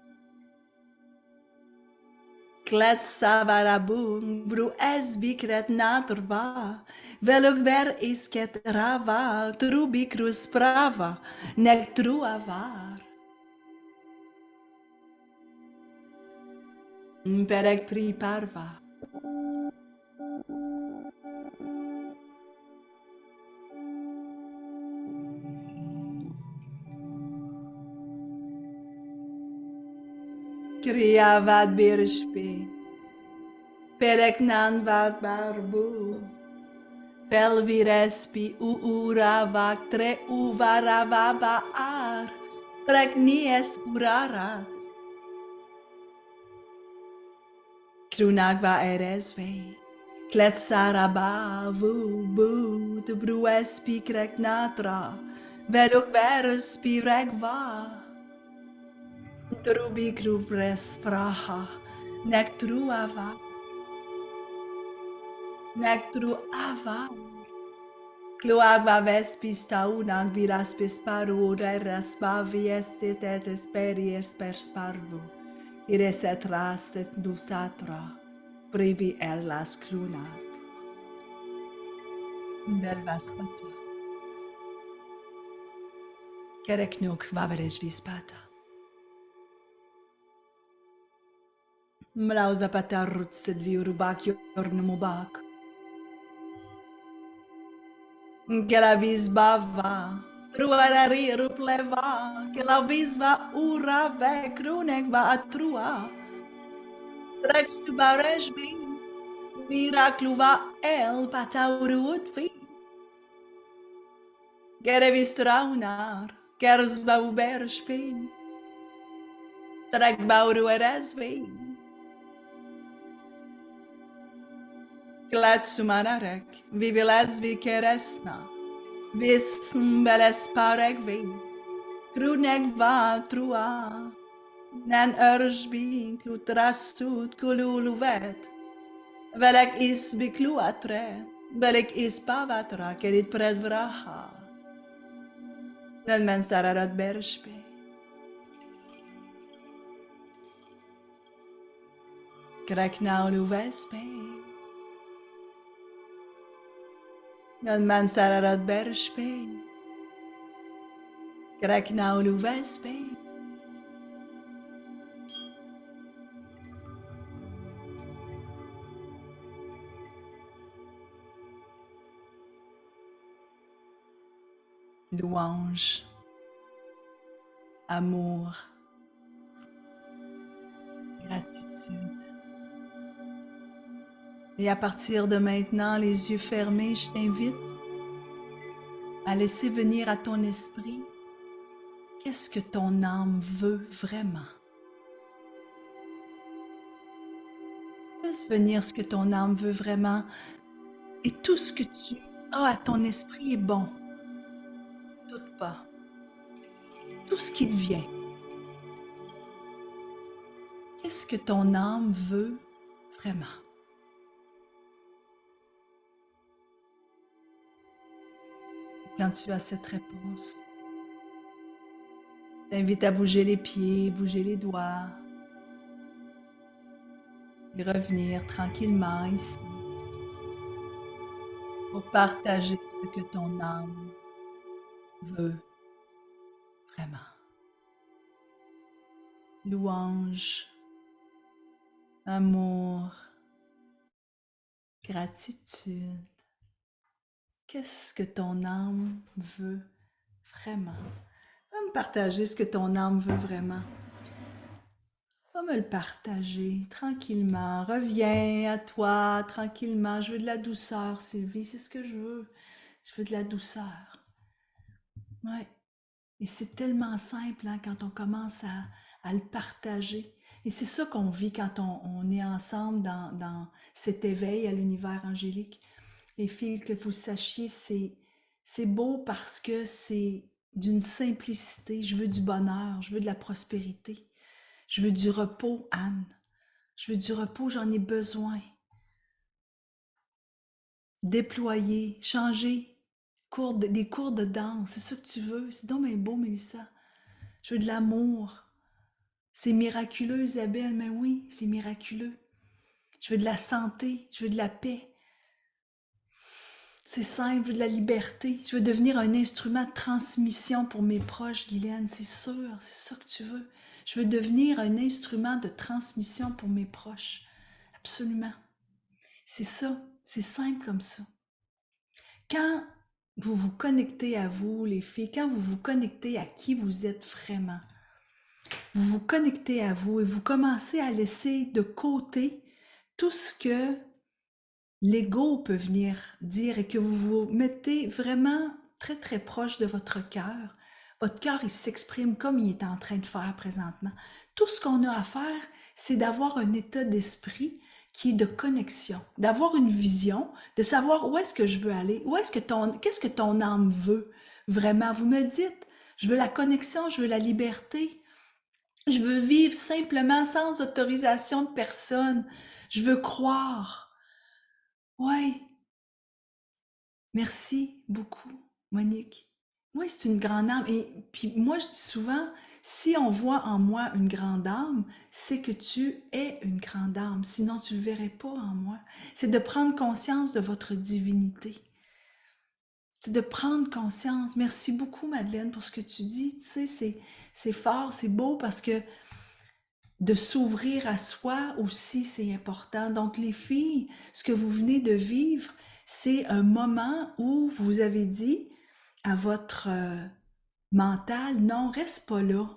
Klet savarabung, bru esbi kret natrva, veluk ver isket rava, trubi krus prava, nek truavar. Perek pri parva. Kriavad birshpi. Perek nan vad barbu. Pelvirespi uravak tre uvaravava ar. Trek nies urarat. Krunagva eresve. Klet sarabavu bu te bruespi krek natra. Veluk verespi regva. Trubi krupres praha. Nek truava. Nectru ava. Cloava vespis taunag viraspis paru reras bavi estit et esperies pers parvu. Ires et ras et nusatra. Brevi ellas clunat. Belvas pata. Kereknuk vaveres vispata. Mlaudva patarrut sed viurubak jornumubak. Que la visbava, truarari rupleva, que la visva urave, krunekva atrua. Trek subarejbi, miracluva el pataurutvi. Gere vistraunar, kersba uberspin. Trek bauru eresvi. Glad sumanarek, viviles vikeresna, visn beles paregvi, kruneg va trua, nan urjbi klutrastut kululuvet, velek is bikluatre, velek is pavatra kerit predvraha, nan men sararat bershpe. Krek naulu vespe. Nan man sararat bershpe. Krek naulu vespe. Louange, amour, gratitude. Et à partir de maintenant, les yeux fermés, je t'invite à laisser venir à ton esprit qu'est-ce que ton âme veut vraiment. Laisse venir ce que ton âme veut vraiment et tout ce que tu as à ton esprit est bon. Doute pas. Tout ce qui te vient. Qu'est-ce que ton âme veut vraiment? Quand tu as cette réponse, je t'invite à bouger les pieds, bouger les doigts et revenir tranquillement ici pour partager ce que ton âme veut vraiment. Louange, amour, gratitude. Qu'est-ce que ton âme veut vraiment? Va me partager ce que ton âme veut vraiment. Va me le partager tranquillement. Reviens à toi tranquillement. Je veux de la douceur, Sylvie, c'est ce que je veux. Je veux de la douceur. Ouais. Et c'est tellement simple hein, quand on commence à le partager. Et c'est ça qu'on vit quand on est ensemble dans cet éveil à l'univers angélique. Les filles, que vous sachiez, c'est beau parce que c'est d'une simplicité. Je veux du bonheur, je veux de la prospérité. Je veux du repos, Anne. Je veux du repos, j'en ai besoin. Déployer, changer, des cours de danse, c'est ça que tu veux. C'est donc bien beau, Mélissa. Je veux de l'amour. C'est miraculeux, Isabelle, mais oui, c'est miraculeux. Je veux de la santé, je veux de la paix. C'est simple, je veux de la liberté. Je veux devenir un instrument de transmission pour mes proches, Guylaine, c'est sûr, c'est ça que tu veux. Je veux devenir un instrument de transmission pour mes proches. Absolument. C'est ça, c'est simple comme ça. Quand vous vous connectez à vous, les filles, quand vous vous connectez à qui vous êtes vraiment, vous vous connectez à vous et vous commencez à laisser de côté tout ce que l'ego peut venir dire et que vous vous mettez vraiment très très proche de votre cœur. Votre cœur, il s'exprime comme il est en train de faire présentement. Tout ce qu'on a à faire, c'est d'avoir un état d'esprit qui est de connexion, d'avoir une vision, de savoir où est-ce que je veux aller, qu'est-ce que ton âme veut vraiment. Vous me le dites, je veux la connexion, je veux la liberté, je veux vivre simplement sans autorisation de personne, je veux croire. Ouais, merci beaucoup, Monique. Oui, c'est une grande âme. Et puis moi, je dis souvent, si on voit en moi une grande âme, c'est que tu es une grande âme. Sinon, tu ne le verrais pas en moi. C'est de prendre conscience de votre divinité. C'est de prendre conscience. Merci beaucoup, Madeleine, pour ce que tu dis. Tu sais, c'est fort, c'est beau parce que de s'ouvrir à soi aussi, c'est important. Donc, les filles, ce que vous venez de vivre, c'est un moment où vous avez dit à votre mental, non, reste pas là.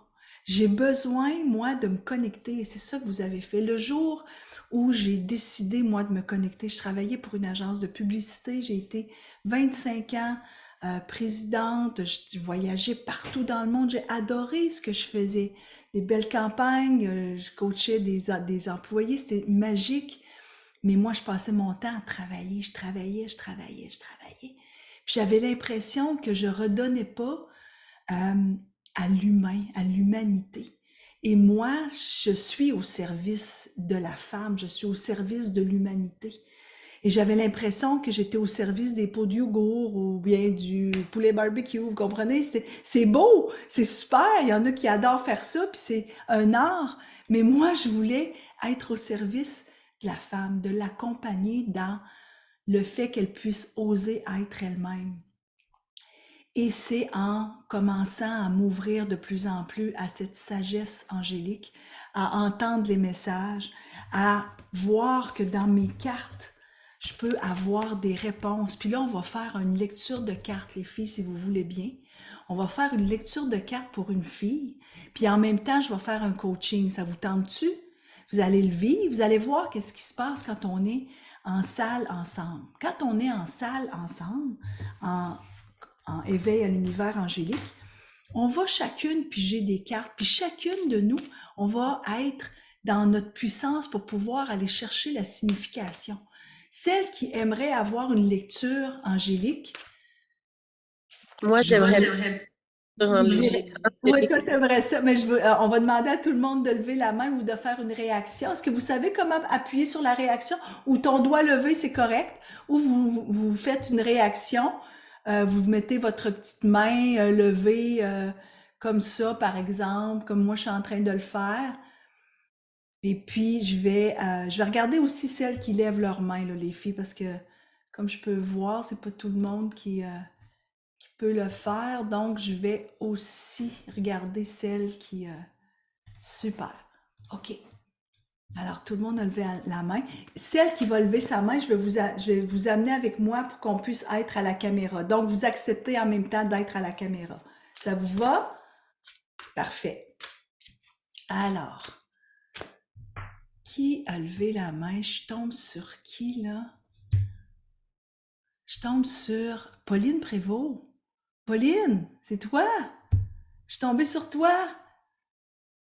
J'ai besoin, moi, de me connecter. Et c'est ça que vous avez fait. Le jour où j'ai décidé, moi, de me connecter, je travaillais pour une agence de publicité. J'ai été 25 ans présidente. Je voyageais partout dans le monde. J'ai adoré ce que je faisais. Des belles campagnes. Je coachais des employés. C'était magique. Mais moi, je passais mon temps à travailler. Je travaillais. Puis j'avais l'impression que je redonnais pas à l'humain, à l'humanité. Et moi, je suis au service de la femme, je suis au service de l'humanité. Et j'avais l'impression que j'étais au service des pots de yogourt ou bien du poulet barbecue, vous comprenez? C'est beau, c'est super, il y en a qui adorent faire ça, puis c'est un art. Mais moi, je voulais être au service de la femme, de l'accompagner dans le fait qu'elle puisse oser être elle-même. Et c'est en commençant à m'ouvrir de plus en plus à cette sagesse angélique, à entendre les messages, à voir que dans mes cartes, je peux avoir des réponses. Puis là, on va faire une lecture de cartes, les filles, si vous voulez bien. On va faire une lecture de cartes pour une fille, puis en même temps, je vais faire un coaching. Ça vous tente-tu? Vous allez le vivre, vous allez voir qu'est-ce qui se passe quand on est en salle ensemble. Quand on est en salle ensemble, en éveil à l'univers angélique, on va chacune piger des cartes, puis chacune de nous, on va être dans notre puissance pour pouvoir aller chercher la signification. Celle qui aimerait avoir une lecture angélique, Moi, j'aimerais oui, toi, t'aimerais ça, mais on va demander à tout le monde de lever la main ou de faire une réaction. Est-ce que vous savez comment appuyer sur la réaction? Ou ton doigt levé, c'est correct? Ou vous faites une réaction, vous mettez votre petite main levée comme ça, par exemple, comme moi, je suis en train de le faire. Et puis, je vais regarder aussi celles qui lèvent leurs mains, là, les filles, parce que, comme je peux voir, c'est pas tout le monde qui peut le faire, donc je vais aussi regarder celle qui... super. OK. Alors, tout le monde a levé la main. Celle qui va lever sa main, je vais vous amener avec moi pour qu'on puisse être à la caméra. Donc, vous acceptez en même temps d'être à la caméra. Ça vous va? Parfait. Alors, qui a levé la main? Je tombe sur qui, là? Je tombe sur Pauline Prévost. Pauline, c'est toi? Je suis tombée sur toi.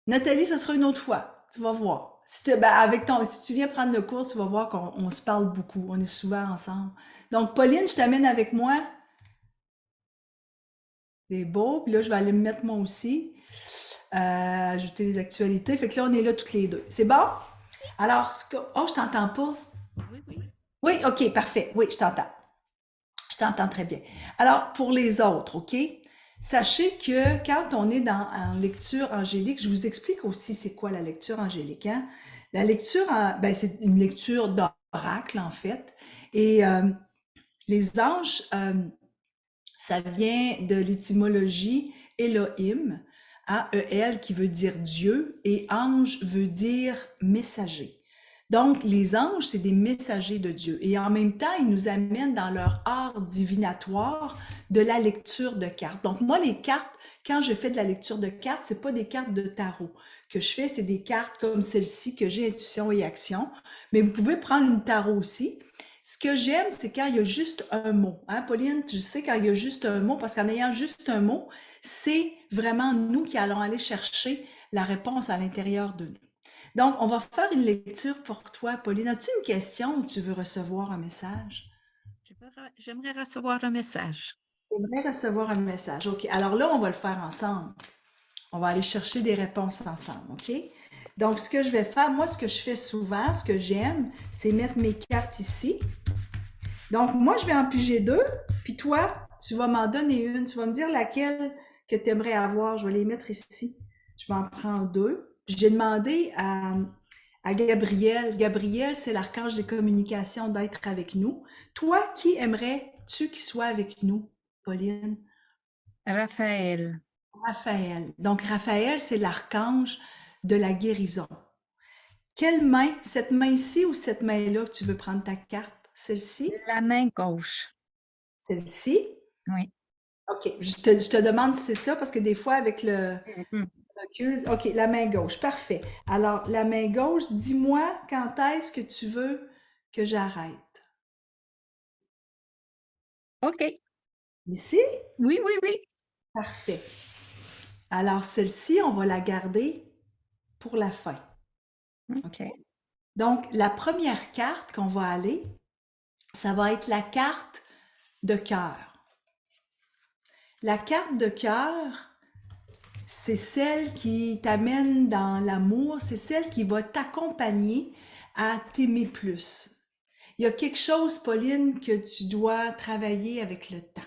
Nathalie, ce sera une autre fois. Tu vas voir. Si tu viens prendre le cours, tu vas voir qu'on se parle beaucoup. On est souvent ensemble. Donc, Pauline, je t'amène avec moi. C'est beau. Puis là, je vais aller me mettre moi aussi. Ajouter les actualités. Fait que là, on est là toutes les deux. C'est bon? Alors, oh, je t'entends pas. Oui, oui. Oui, OK, parfait. Oui, je t'entends. Je t'entends très bien. Alors, pour les autres, OK? Sachez que quand on est en lecture angélique, je vous explique aussi c'est quoi la lecture angélique. Hein? La lecture, c'est une lecture d'oracle, en fait. Et les anges, ça vient de l'étymologie Elohim, hein, E-L qui veut dire Dieu, et ange veut dire messager. Donc, les anges, c'est des messagers de Dieu. Et en même temps, ils nous amènent dans leur art divinatoire de la lecture de cartes. Donc, moi, les cartes, quand je fais de la lecture de cartes, c'est pas des cartes de tarot que je fais, c'est des cartes comme celle-ci que j'ai intuition et action. Mais vous pouvez prendre une tarot aussi. Ce que j'aime, c'est quand il y a juste un mot. Hein, Pauline, tu sais quand il y a juste un mot, parce qu'en ayant juste un mot, c'est vraiment nous qui allons aller chercher la réponse à l'intérieur de nous. Donc, on va faire une lecture pour toi, Pauline. As-tu une question ou tu veux recevoir un message? J'aimerais recevoir un message. J'aimerais recevoir un message. OK. Alors là, on va le faire ensemble. On va aller chercher des réponses ensemble. OK? Donc, ce que je vais faire, moi, ce que je fais souvent, ce que j'aime, c'est mettre mes cartes ici. Donc, moi, je vais en piger deux. Puis toi, tu vas m'en donner une. Tu vas me dire laquelle que tu aimerais avoir. Je vais les mettre ici. Je vais en prendre deux. J'ai demandé à Gabriel. Gabriel, c'est l'archange des communications d'être avec nous. Toi, qui aimerais-tu qu'il soit avec nous, Pauline? Raphaël. Raphaël. Donc, Raphaël, c'est l'archange de la guérison. Quelle main? Cette main-ci ou cette main-là que tu veux prendre ta carte? Celle-ci? La main gauche. Celle-ci? Oui. OK. Je te demande si c'est ça parce que des fois, avec le Mhm. recul. OK, la main gauche. Parfait. Alors, la main gauche, dis-moi quand est-ce que tu veux que j'arrête? OK. Ici? Oui, oui, oui. Parfait. Alors, celle-ci, on va la garder pour la fin. OK. Donc, la première carte qu'on va aller, ça va être la carte de cœur. La carte de cœur, c'est celle qui t'amène dans l'amour, c'est celle qui va t'accompagner à t'aimer plus. Il y a quelque chose, Pauline, que tu dois travailler avec le temps.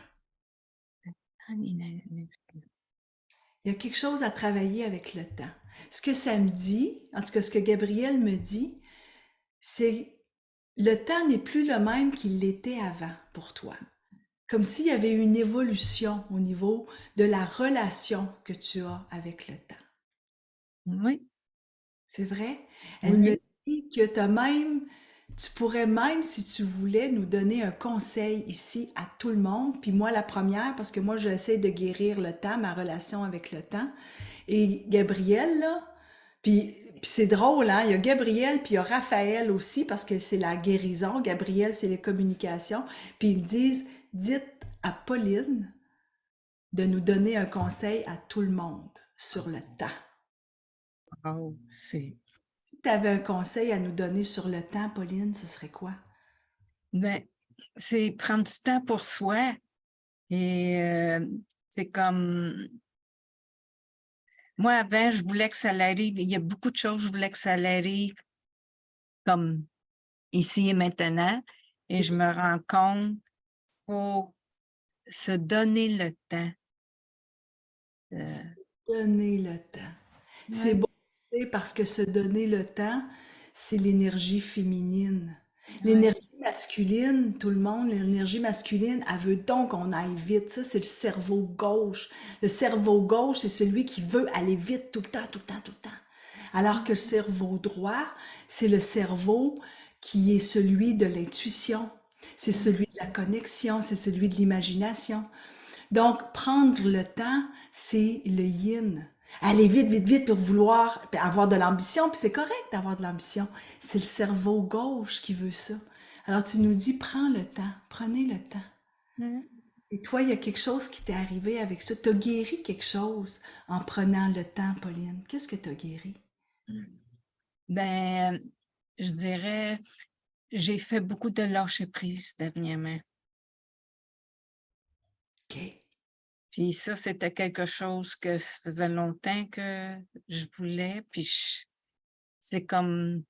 Il y a quelque chose à travailler avec le temps. Ce que ça me dit, en tout cas ce que Gabriel me dit, c'est le temps n'est plus le même qu'il l'était avant pour toi. Comme s'il y avait une évolution au niveau de la relation que tu as avec le temps. Oui. C'est vrai? Elle me dit que tu pourrais même, si tu voulais, nous donner un conseil ici à tout le monde. Puis moi, la première, parce que moi, j'essaie de guérir le temps, ma relation avec le temps. Et Gabriel, là, puis c'est drôle, hein? Il y a Gabriel, puis il y a Raphaël aussi, parce que c'est la guérison. Gabriel, c'est les communications. Puis ils me disent, dites à Pauline de nous donner un conseil à tout le monde sur le temps. Oh, c'est. Si tu avais un conseil à nous donner sur le temps, Pauline, ce serait quoi? Ben, c'est prendre du temps pour soi. Et c'est comme. Moi, avant, je voulais que ça arrive. Il y a beaucoup de choses, je voulais que ça arrive comme ici et maintenant. Et je me rends compte qu'il faut se donner le temps. Donner le temps. C'est Ouais. beau, tu sais, parce que se donner le temps, c'est l'énergie féminine. L'énergie masculine, tout le monde, l'énergie masculine, elle veut donc qu'on aille vite. Ça, c'est le cerveau gauche. Le cerveau gauche, c'est celui qui veut aller vite tout le temps, tout le temps, tout le temps. Alors que le cerveau droit, c'est le cerveau qui est celui de l'intuition. C'est celui de la connexion, c'est celui de l'imagination. Donc, prendre le temps, c'est le yin. Aller vite, vite, vite pour vouloir, puis avoir de l'ambition, puis c'est correct d'avoir de l'ambition. C'est le cerveau gauche qui veut ça. Alors, tu nous dis, prends le temps, prenez le temps. Mm. Et toi, il y a quelque chose qui t'est arrivé avec ça. Tu as guéri quelque chose en prenant le temps, Pauline. Qu'est-ce que tu as guéri? Ben, je dirais, j'ai fait beaucoup de lâcher prise dernièrement. OK. Puis ça, c'était quelque chose que ça faisait longtemps que je voulais. Puis c'est comme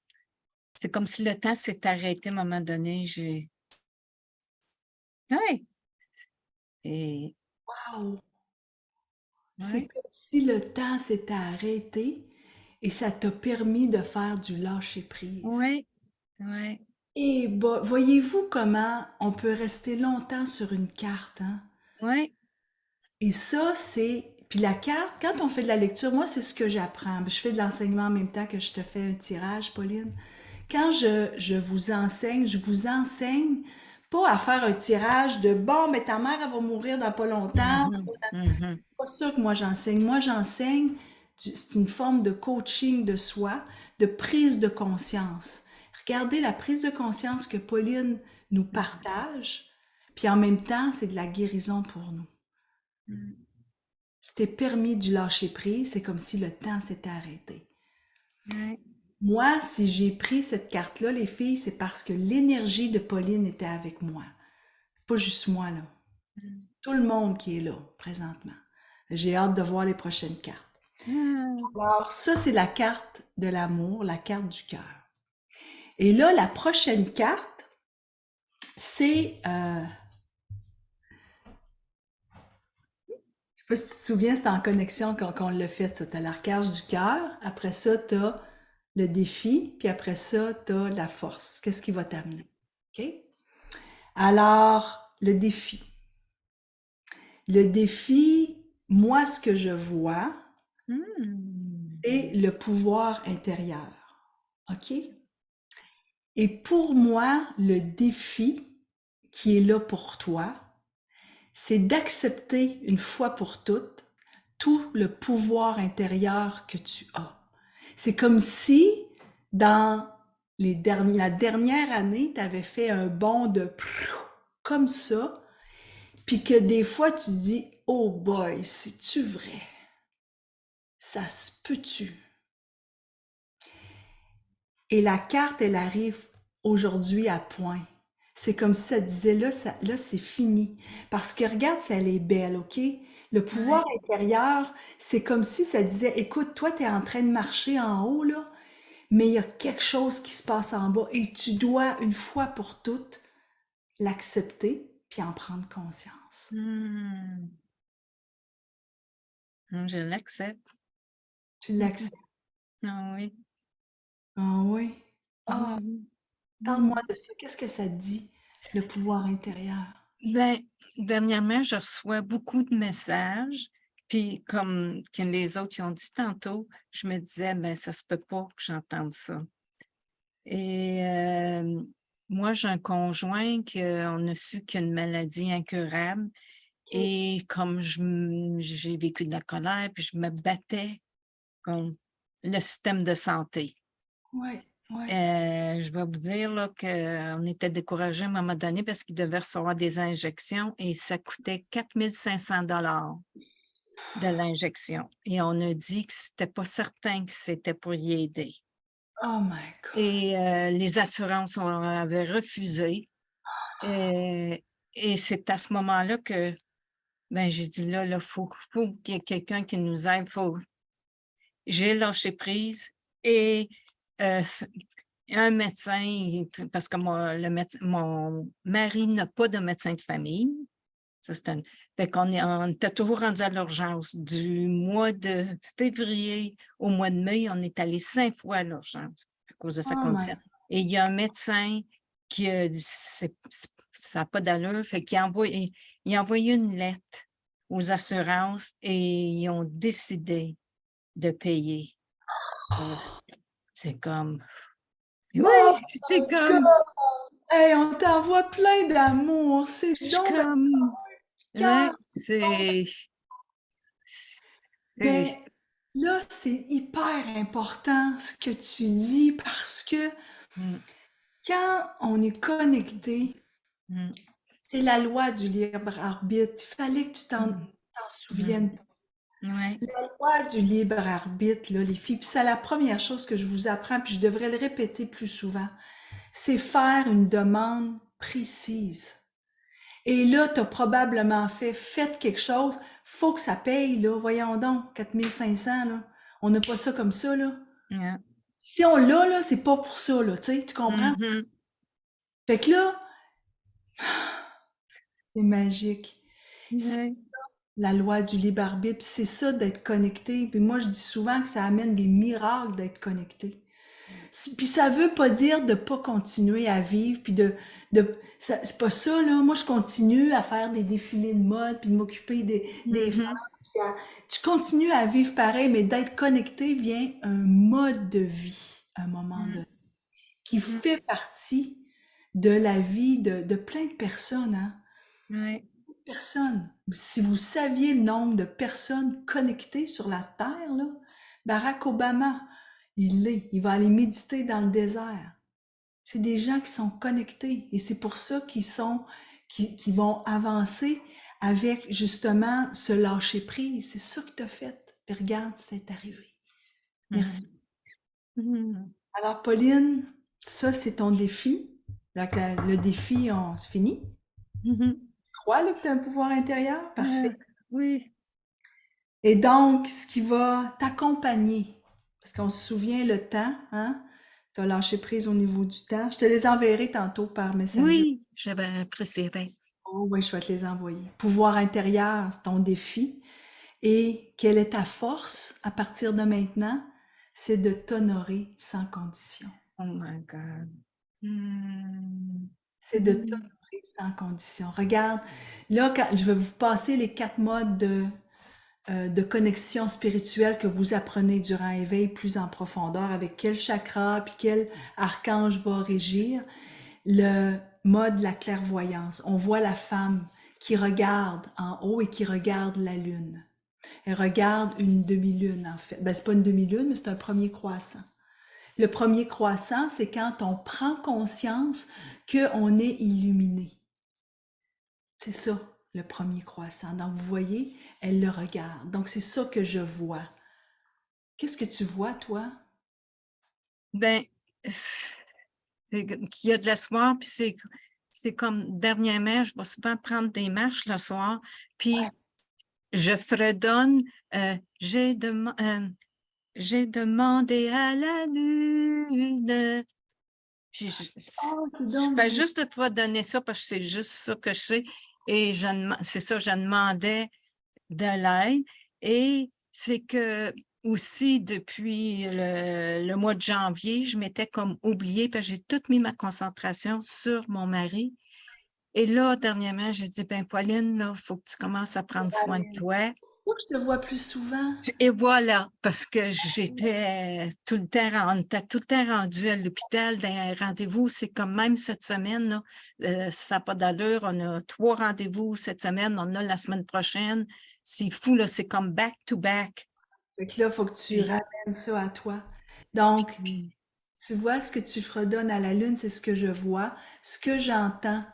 si le temps s'est arrêté à un moment donné. Ouais. Et Wow! C'est ouais, comme si le temps s'était arrêté et ça t'a permis de faire du lâcher-prise. ouais, ouais, Et voyez-vous comment on peut rester longtemps sur une carte, hein? ouais. Et ça, c'est... Puis la carte, quand on fait de la lecture, moi, c'est ce que j'apprends. Je fais de l'enseignement en même temps que je te fais un tirage, Pauline. Quand je vous enseigne pas à faire un tirage de «Bon, mais ta mère, elle va mourir dans pas longtemps». Mhm, mhm. C'est pas ça que moi, j'enseigne. Moi, j'enseigne, c'est une forme de coaching de soi, de prise de conscience. Regardez la prise de conscience que Pauline nous partage, puis en même temps, c'est de la guérison pour nous. Tu t'es permis du lâcher-prise, c'est comme si le temps s'était arrêté. Ouais. Moi, si j'ai pris cette carte-là, les filles, c'est parce que l'énergie de Pauline était avec moi. Pas juste moi, là. Tout le monde qui est là, présentement. J'ai hâte de voir les prochaines cartes. Ah, Alors, ça, c'est la carte de l'amour, la carte du cœur. Et là, la prochaine carte, c'est... je sais pas si tu te souviens, c'est en connexion qu'on l'a fait, ça. Tu as la carte du cœur, après ça, tu as le défi, puis après ça, tu as la force. Qu'est-ce qui va t'amener? OK? Alors, le défi. Le défi, moi, ce que je vois, c'est le pouvoir intérieur. OK? Et pour moi, le défi qui est là pour toi, c'est d'accepter une fois pour toutes tout le pouvoir intérieur que tu as. C'est comme si dans la dernière année, tu avais fait un bond de comme ça, puis que des fois tu dis, oh boy, c'est-tu vrai? Ça se peut-tu? Et la carte, elle arrive aujourd'hui à point. C'est comme si ça disait, là, là c'est fini. Parce que regarde si elle est belle, OK? Le pouvoir intérieur, c'est comme si ça disait, écoute, toi, tu es en train de marcher en haut, là, mais il y a quelque chose qui se passe en bas et tu dois, une fois pour toutes, l'accepter puis en prendre conscience. Je l'accepte. Tu l'acceptes? Ah oui. Ah oui? Ah, Mhm. parle-moi de ça. Qu'est-ce que ça te dit, le pouvoir intérieur? Ben, dernièrement, je reçois beaucoup de messages, puis comme que les autres qui ont dit tantôt, je me disais, ben ça se peut pas que j'entende ça. Et moi, j'ai un conjoint qu'on a su qu'il a une maladie incurable, et comme j'ai vécu de la colère, puis je me battais contre le système de santé. Oui, oui. Je vais vous dire là, qu'on était découragés à un moment donné parce qu'il devait recevoir des injections et ça coûtait 4 500 de l'injection. Et on a dit que c'était pas certain que c'était pour y aider. Oh my God. Et les assurances avaient refusé. Et c'est à ce moment-là que ben, j'ai dit là, faut qu'il y ait quelqu'un qui nous aide. J'ai lâché prise et un médecin, parce que mon mari n'a pas de médecin de famille. Ça, fait on était toujours rendu à l'urgence. Du mois de février au mois de mai, on est allé 5 fois à l'urgence à cause de sa Oh my condition. Et il y a un médecin qui a dit ça n'a pas d'allure. Fait il a envoyé une lettre aux assurances et ils ont décidé de payer. C'est comme, oui, Oh c'est my God! comme, Hey, on t'envoie plein d'amour. C'est je suis donc ben comme, petit ouais, cœur. c'est- Mais là, c'est hyper important ce que tu dis parce que Mm, quand on est connecté, mm, c'est la loi du libre arbitre. Il fallait que tu t'en mm, souviennes. ouais, La loi du libre arbitre, là, les filles, puis c'est la première chose que je vous apprends, puis je devrais le répéter plus souvent, c'est faire une demande précise. Et là, tu as probablement fait quelque chose, faut que ça paye, là, voyons donc, 4500, là. On n'a pas ça comme ça, là. yeah, Si on l'a, là, c'est pas pour ça, là, tu sais, tu comprends? mhm, Fait que là, c'est magique. C'est ouais, la loi du libre arbitre, puis c'est ça d'être connecté. Puis moi, je dis souvent que ça amène des miracles d'être connecté. Puis ça veut pas dire de pas continuer à vivre, puis c'est pas ça, là. Moi, je continue à faire des défilés de mode, puis de m'occuper des femmes. mhm, Tu continues à vivre pareil, mais d'être connecté vient un mode de vie à un moment donné, qui fait partie de la vie de plein de personnes, hein. ouais, Personnes. Si vous saviez le nombre de personnes connectées sur la Terre, là, Barack Obama, il va aller méditer dans le désert. C'est des gens qui sont connectés et c'est pour ça qui vont avancer avec justement ce lâcher prise. C'est ça que tu as fait. Puis regarde, c'est arrivé. Merci. mhm, Alors, Pauline, ça, c'est ton défi. Le défi, c'est fini. mhm, Tu crois là, que tu as un pouvoir intérieur? Parfait. oui, Et donc, ce qui va t'accompagner, parce qu'on se souvient le temps, hein? Tu as lâché prise au niveau du temps. Je te les enverrai tantôt par Messenger. oui, j'avais apprécié. Oh oui, je vais te les envoyer. Pouvoir intérieur, c'est ton défi. Et quelle est ta force à partir de maintenant? C'est de t'honorer sans condition. Oh my God. Mm, C'est de mm, t'honorer sans condition. Regarde, là, je vais vous passer les 4 modes de connexion spirituelle que vous apprenez durant l'éveil plus en profondeur, avec quel chakra puis quel archange va régir. Le mode de la clairvoyance. On voit la femme qui regarde en haut et qui regarde la lune. Elle regarde une demi-lune, en fait. Ben, c'est pas une demi-lune, mais c'est un premier croissant. Le premier croissant, c'est quand on prend conscience qu'on est illuminé. C'est ça, le premier croissant. Donc, vous voyez, elle le regarde. Donc, c'est ça que je vois. Qu'est-ce que tu vois, toi? ben, qu'il y a de l'espoir, puis c'est comme dernièrement, je vais souvent prendre des marches le soir, puis je fredonne, j'ai demandé à la lune. Puis Oh, c'est je donc fais beau. juste de fredonner ça parce que c'est juste ça que je sais. Et c'est ça, je demandais de l'aide. Et c'est que aussi, depuis le mois de janvier, je m'étais comme oubliée parce que j'ai toute mis ma concentration sur mon mari. Et là, dernièrement, j'ai dit, ben Pauline, là, il faut que tu commences à prendre soin de toi. C'est pour ça que je te vois plus souvent. Et voilà, parce que j'étais tout le temps, on était tout le temps rendu à l'hôpital d'un rendez-vous. C'est comme même cette semaine, là, ça n'a pas d'allure. On a 3 rendez-vous cette semaine, on en a la semaine prochaine. C'est fou, là, c'est comme back to back. Fait que là, il faut que tu Puis, ramènes ça à toi. Donc, puis, tu vois, ce que tu fredonnes à la lune, c'est ce que je vois. Ce que j'entends,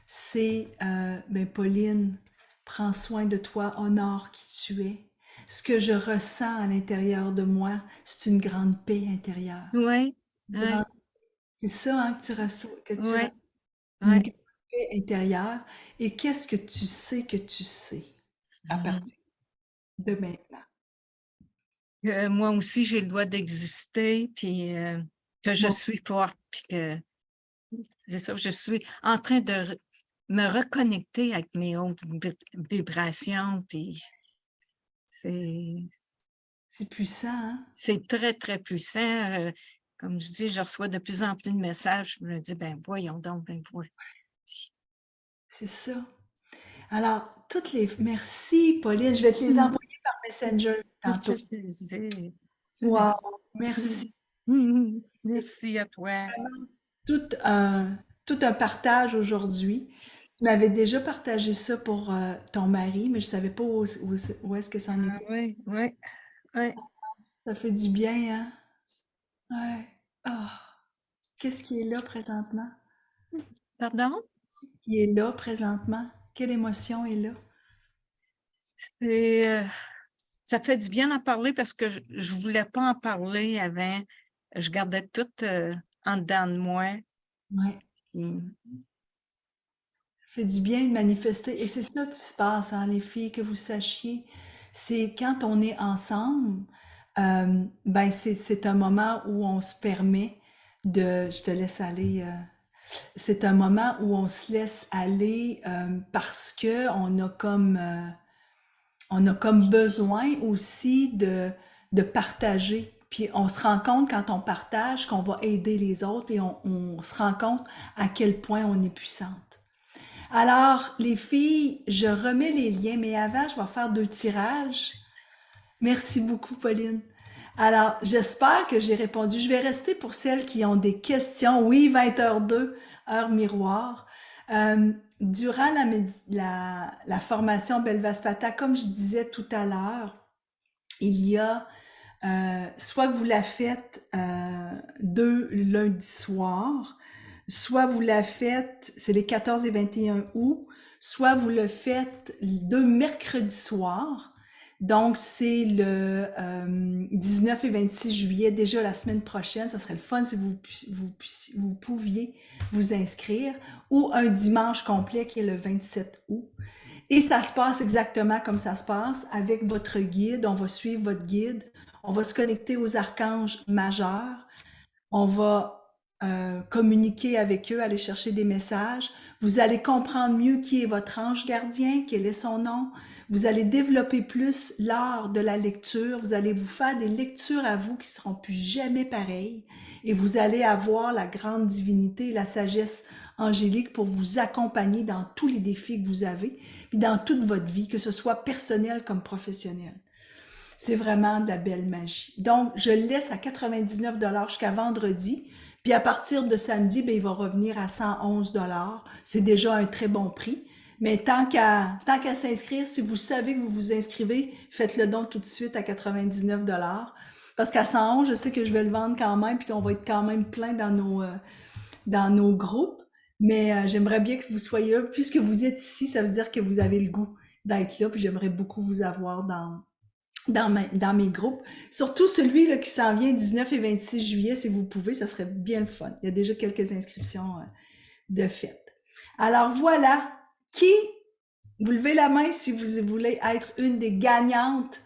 c'est, ben Pauline, prends soin de toi, honore qui tu es. Ce que je ressens à l'intérieur de moi, c'est une grande paix intérieure. ouais, Une ouais, grande- C'est ça hein, que tu reçois, ouais, une ouais. grande paix intérieure. Et qu'est-ce que tu sais à partir de maintenant? Moi aussi, j'ai le droit d'exister, puis que je Bon, suis forte, puis que c'est ça, je suis en train de me reconnecter avec mes hautes vibrations, puis c'est c'est puissant, hein? c'est très, très puissant. Comme je dis, je reçois de plus en plus de messages. Je me dis, ben voyons donc, ben voyons. C'est ça. Alors, merci, Pauline. Je vais te les envoyer par Messenger Ça tantôt. fait plaisir. Wow, merci. Merci à toi. Tout tout un partage aujourd'hui. Tu m'avais déjà partagé ça pour ton mari, mais je savais pas où est-ce que ça en était. Oui, oui, oui. Ça fait du bien, hein? Ouais. Ah, qu'est-ce qui est là présentement? Pardon? Qui est là présentement? Quelle émotion est là? C'est, ça fait du bien d'en parler parce que je voulais pas en parler avant. Je gardais tout en dedans de moi. Ouais. Puis, Ça fait du bien de manifester. Et c'est ça qui se passe, hein, les filles, que vous sachiez. C'est quand on est ensemble, ben c'est un moment où on se permet je te laisse aller, c'est un moment où on se laisse aller parce que on a comme besoin aussi de partager. Puis on se rend compte quand on partage qu'on va aider les autres, puis on se rend compte à quel point on est puissante. Alors, les filles, je remets les liens, mais avant, je vais faire 2 tirages. Merci beaucoup, Pauline. Alors, j'espère que j'ai répondu. Je vais rester pour celles qui ont des questions. Oui, 20h02, heure miroir. Durant la formation Belvaspata, comme je disais tout à l'heure, il y a soit que vous la faites 2 lundis soirs, soit vous la faites, c'est les 14 et 21 août, soit vous le faites 2 mercredis soirs. Donc, c'est le 19 et 26 juillet, déjà la semaine prochaine. Ça serait le fun si vous pouviez vous inscrire. Ou un dimanche complet qui est le 27 août. Et ça se passe exactement comme ça se passe avec votre guide. On va suivre votre guide. On va se connecter aux archanges majeurs. On va communiquer avec eux, aller chercher des messages. Vous allez comprendre mieux qui est votre ange gardien, quel est son nom. Vous allez développer plus l'art de la lecture. Vous allez vous faire des lectures à vous qui seront plus jamais pareilles. Et vous allez avoir la grande divinité, la sagesse angélique pour vous accompagner dans tous les défis que vous avez, puis dans toute votre vie, que ce soit personnel comme professionnel. C'est vraiment de la belle magie. Donc, je le laisse à 99 $ jusqu'à vendredi. Puis à partir de samedi, ben, il va revenir à 111 $. C'est déjà un très bon prix. Mais tant qu'à s'inscrire, si vous savez que vous vous inscrivez, faites le don tout de suite à 99 $. Parce qu'à 111, je sais que je vais le vendre quand même, puis qu'on va être quand même plein dans nos groupes. Mais j'aimerais bien que vous soyez là. Puisque vous êtes ici, ça veut dire que vous avez le goût d'être là. Puis j'aimerais beaucoup vous avoir dans mes groupes. Surtout celui là, qui s'en vient 19 et 26 juillet, si vous pouvez, ça serait bien le fun. Il y a déjà quelques inscriptions de fait. Alors voilà, vous levez la main si vous voulez être une des gagnantes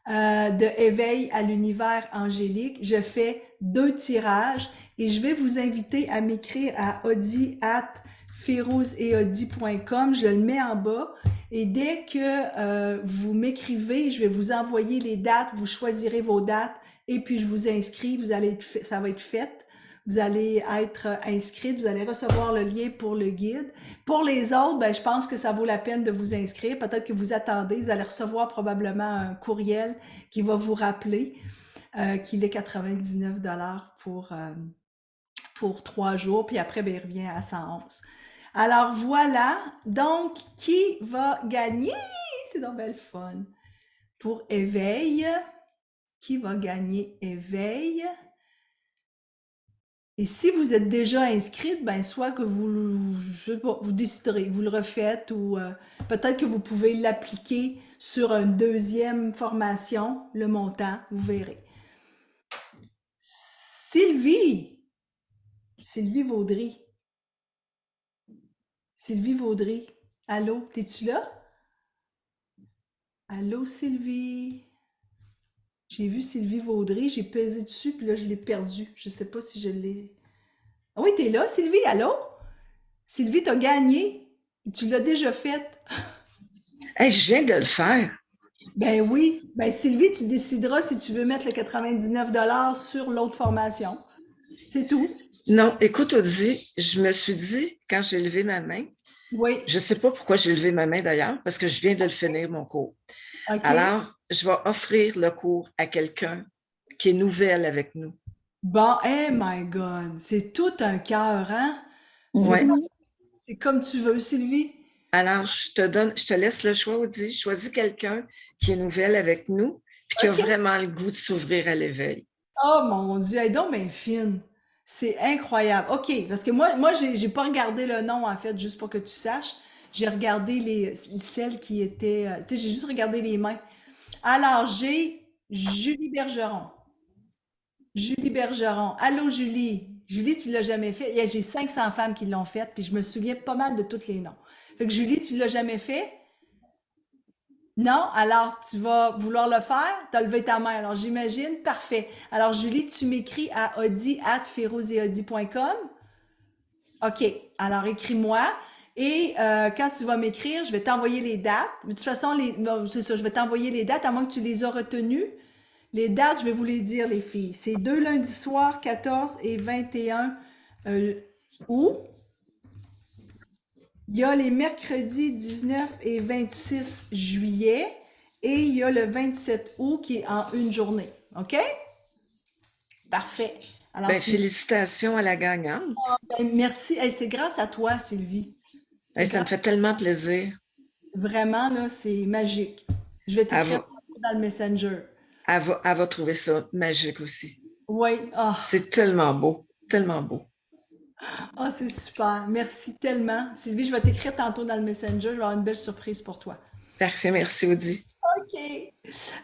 de éveil à l'univers angélique. Je fais 2 tirages et je vais vous inviter à m'écrire à audi@ferouzeeaudi.com. Je le mets en bas. Et dès que vous m'écrivez, je vais vous envoyer les dates, vous choisirez vos dates et puis je vous inscris, ça va être fait. Vous allez être inscrite, vous allez recevoir le lien pour le guide. Pour les autres, ben, je pense que ça vaut la peine de vous inscrire. Peut-être que vous attendez, vous allez recevoir probablement un courriel qui va vous rappeler qu'il est 99 $ pour 3 jours, puis après, ben, il revient à 111. Alors voilà, donc qui va gagner? C'est donc belle fun. Pour éveil, qui va gagner éveil? Et si vous êtes déjà inscrite, ben soit que je sais pas, vous déciderez, vous le refaites ou peut-être que vous pouvez l'appliquer sur une 2e formation, le montant, vous verrez. Sylvie Vaudry. Sylvie Vaudry. Allô, t'es-tu là? Allô, Sylvie? J'ai vu Sylvie Vaudry, j'ai pesé dessus, puis là, je l'ai perdu. Je sais pas si je l'ai... Ah oui, t'es là, Sylvie? Allô? Sylvie, t'as gagné. Tu l'as déjà faite. Hey, je viens de le faire. Ben oui. Ben Sylvie, tu décideras si tu veux mettre le 99 $ sur l'autre formation. C'est tout. Non, écoute, Audie, je me suis dit, quand j'ai levé ma main, Oui, je ne sais pas pourquoi j'ai levé ma main d'ailleurs, parce que je viens de le finir, mon cours. OK. Alors, je vais offrir le cours à quelqu'un qui est nouvelle avec nous. Bon, oh my God, c'est tout un cœur, hein? Ouais. C'est comme tu veux, Sylvie. Alors, je te laisse le choix, Audie. Choisis quelqu'un qui est nouvelle avec nous, puis qui a OK. vraiment le goût de s'ouvrir à l'éveil. Oh mon Dieu, elle est donc bien fine. C'est incroyable. OK, parce que moi j'ai pas regardé le nom, en fait, juste pour que tu saches. J'ai regardé celles qui étaient, tu sais, j'ai juste regardé les mains. Alors, j'ai Julie Bergeron. Julie Bergeron. Allô, Julie. Julie, tu l'as jamais fait. J'ai 500 femmes qui l'ont fait, puis je me souviens pas mal de tous les noms. Fait que Julie, tu l'as jamais fait? Non? Alors, tu vas vouloir le faire? Tu as levé ta main, alors j'imagine. Parfait. Alors, Julie, tu m'écris à audi@ferozeaudi.com. OK. Alors, écris-moi. Et quand tu vas m'écrire, je vais t'envoyer les dates. De toute façon, bon, c'est ça, je vais t'envoyer les dates, à moins que tu les aies retenues. Les dates, je vais vous les dire, les filles. C'est 2 lundis soirs, 14 et 21 août. Il y a les mercredis 19 et 26 juillet et il y a le 27 août qui est en une journée. OK? Parfait. Alors, Ben, félicitations à la gagnante. merci. Hey, c'est grâce à toi, Sylvie. Hey, ça me fait tellement plaisir. Vraiment, là, c'est magique. Je vais t'écrire dans le Messenger. Elle va trouver ça magique aussi. Oui. Ah, C'est tellement beau, tellement beau. ah, c'est super. Merci tellement. Sylvie, je vais t'écrire tantôt dans le Messenger. Je vais avoir une belle surprise pour toi. Parfait, merci Audie. OK.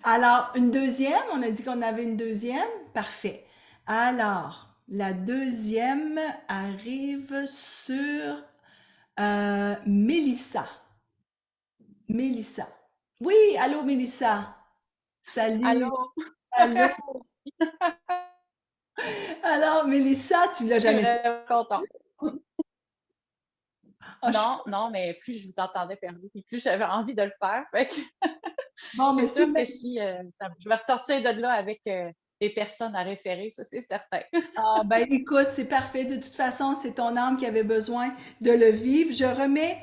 Alors, une deuxième, on a dit qu'on avait une deuxième. Parfait. Alors, la deuxième arrive sur Mélissa. Mélissa. Oui, allô Mélissa. Salut. Allô? Allô. Alors, Mélissa, tu l'as Je suis jamais fait? vraiment contente. Ah, Non, mais plus je vous entendais parler, puis plus j'avais envie de le faire. Fait que Bon, mais c'est sûr que c'est je vais ressortir de là avec des personnes à référer, ça c'est certain. Ah, ben écoute, c'est parfait. De toute façon, c'est ton âme qui avait besoin de le vivre. Je remets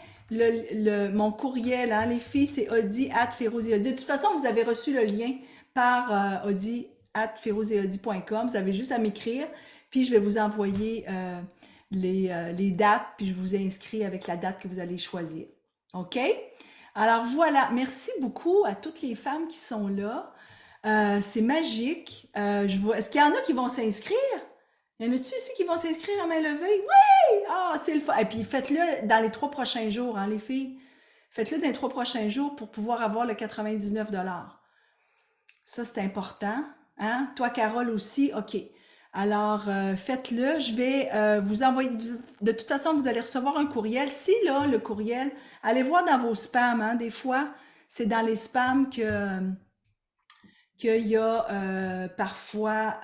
mon courriel, hein, les filles, c'est audi@ferozeaudi. De toute façon, vous avez reçu le lien par audi@ferozeaudi.com. Vous avez juste à m'écrire, puis je vais vous envoyer les dates, puis je vous inscris avec la date que vous allez choisir. OK? Alors voilà, merci beaucoup à toutes les femmes qui sont là. C'est magique. Est-ce qu'il y en a qui vont s'inscrire? Y en a-tu ici qui vont s'inscrire à main levée? Oui! Ah, c'est le fun. Et puis faites-le dans les 3 prochains jours, hein, les filles. Faites-le dans les 3 prochains jours pour pouvoir avoir le 99 $. Ça, c'est important. Hein? Toi, Carole aussi? OK. Alors, faites-le. Je vais vous envoyer. De toute façon, vous allez recevoir un courriel. Si là, le courriel, allez voir dans vos spams. Hein? Des fois, c'est dans les spams qu'il y a parfois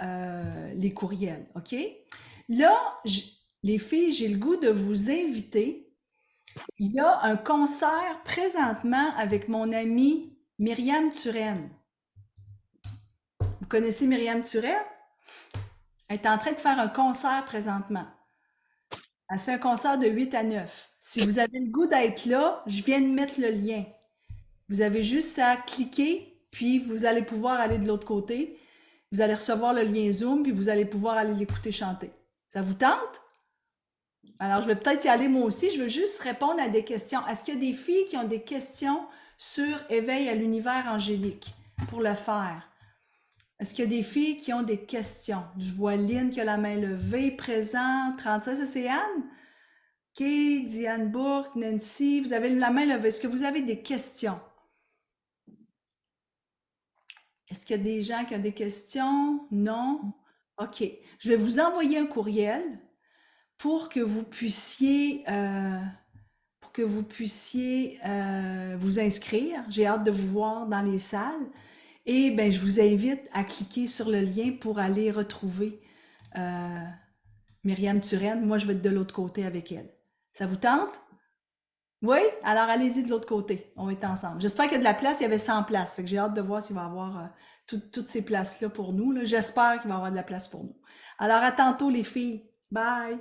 les courriels, OK? Là, les filles, j'ai le goût de vous inviter. Il y a un concert présentement avec mon amie Myriam Turenne. Vous connaissez Myriam Turenne? Elle est en train de faire un concert présentement. Elle fait un concert de 8 à 9. Si vous avez le goût d'être là, je viens de mettre le lien. Vous avez juste à cliquer, puis vous allez pouvoir aller de l'autre côté. Vous allez recevoir le lien Zoom, puis vous allez pouvoir aller l'écouter chanter. Ça vous tente? Alors, je vais peut-être y aller moi aussi. Je veux juste répondre à des questions. Est-ce qu'il y a des filles qui ont des questions sur éveil à l'univers angélique pour le faire? Est-ce qu'il y a des filles qui ont des questions? Je vois Lynn qui a la main levée, présent, 36, ça c'est Anne? OK, Diane Bourque, Nancy, vous avez la main levée. Est-ce que vous avez des questions? Est-ce qu'il y a des gens qui ont des questions? Non? OK. Je vais vous envoyer un courriel pour que vous puissiez, vous inscrire. J'ai hâte de vous voir dans les salles. Et bien, je vous invite à cliquer sur le lien pour aller retrouver Myriam Turenne. Moi, je vais être de l'autre côté avec elle. Ça vous tente? Oui? Alors, allez-y de l'autre côté. On va être ensemble. J'espère qu'il y a de la place. Il y avait 100 places. Fait que j'ai hâte de voir s'il va y avoir toutes ces places-là pour nous, là. J'espère qu'il va y avoir de la place pour nous. Alors, à tantôt, les filles. Bye!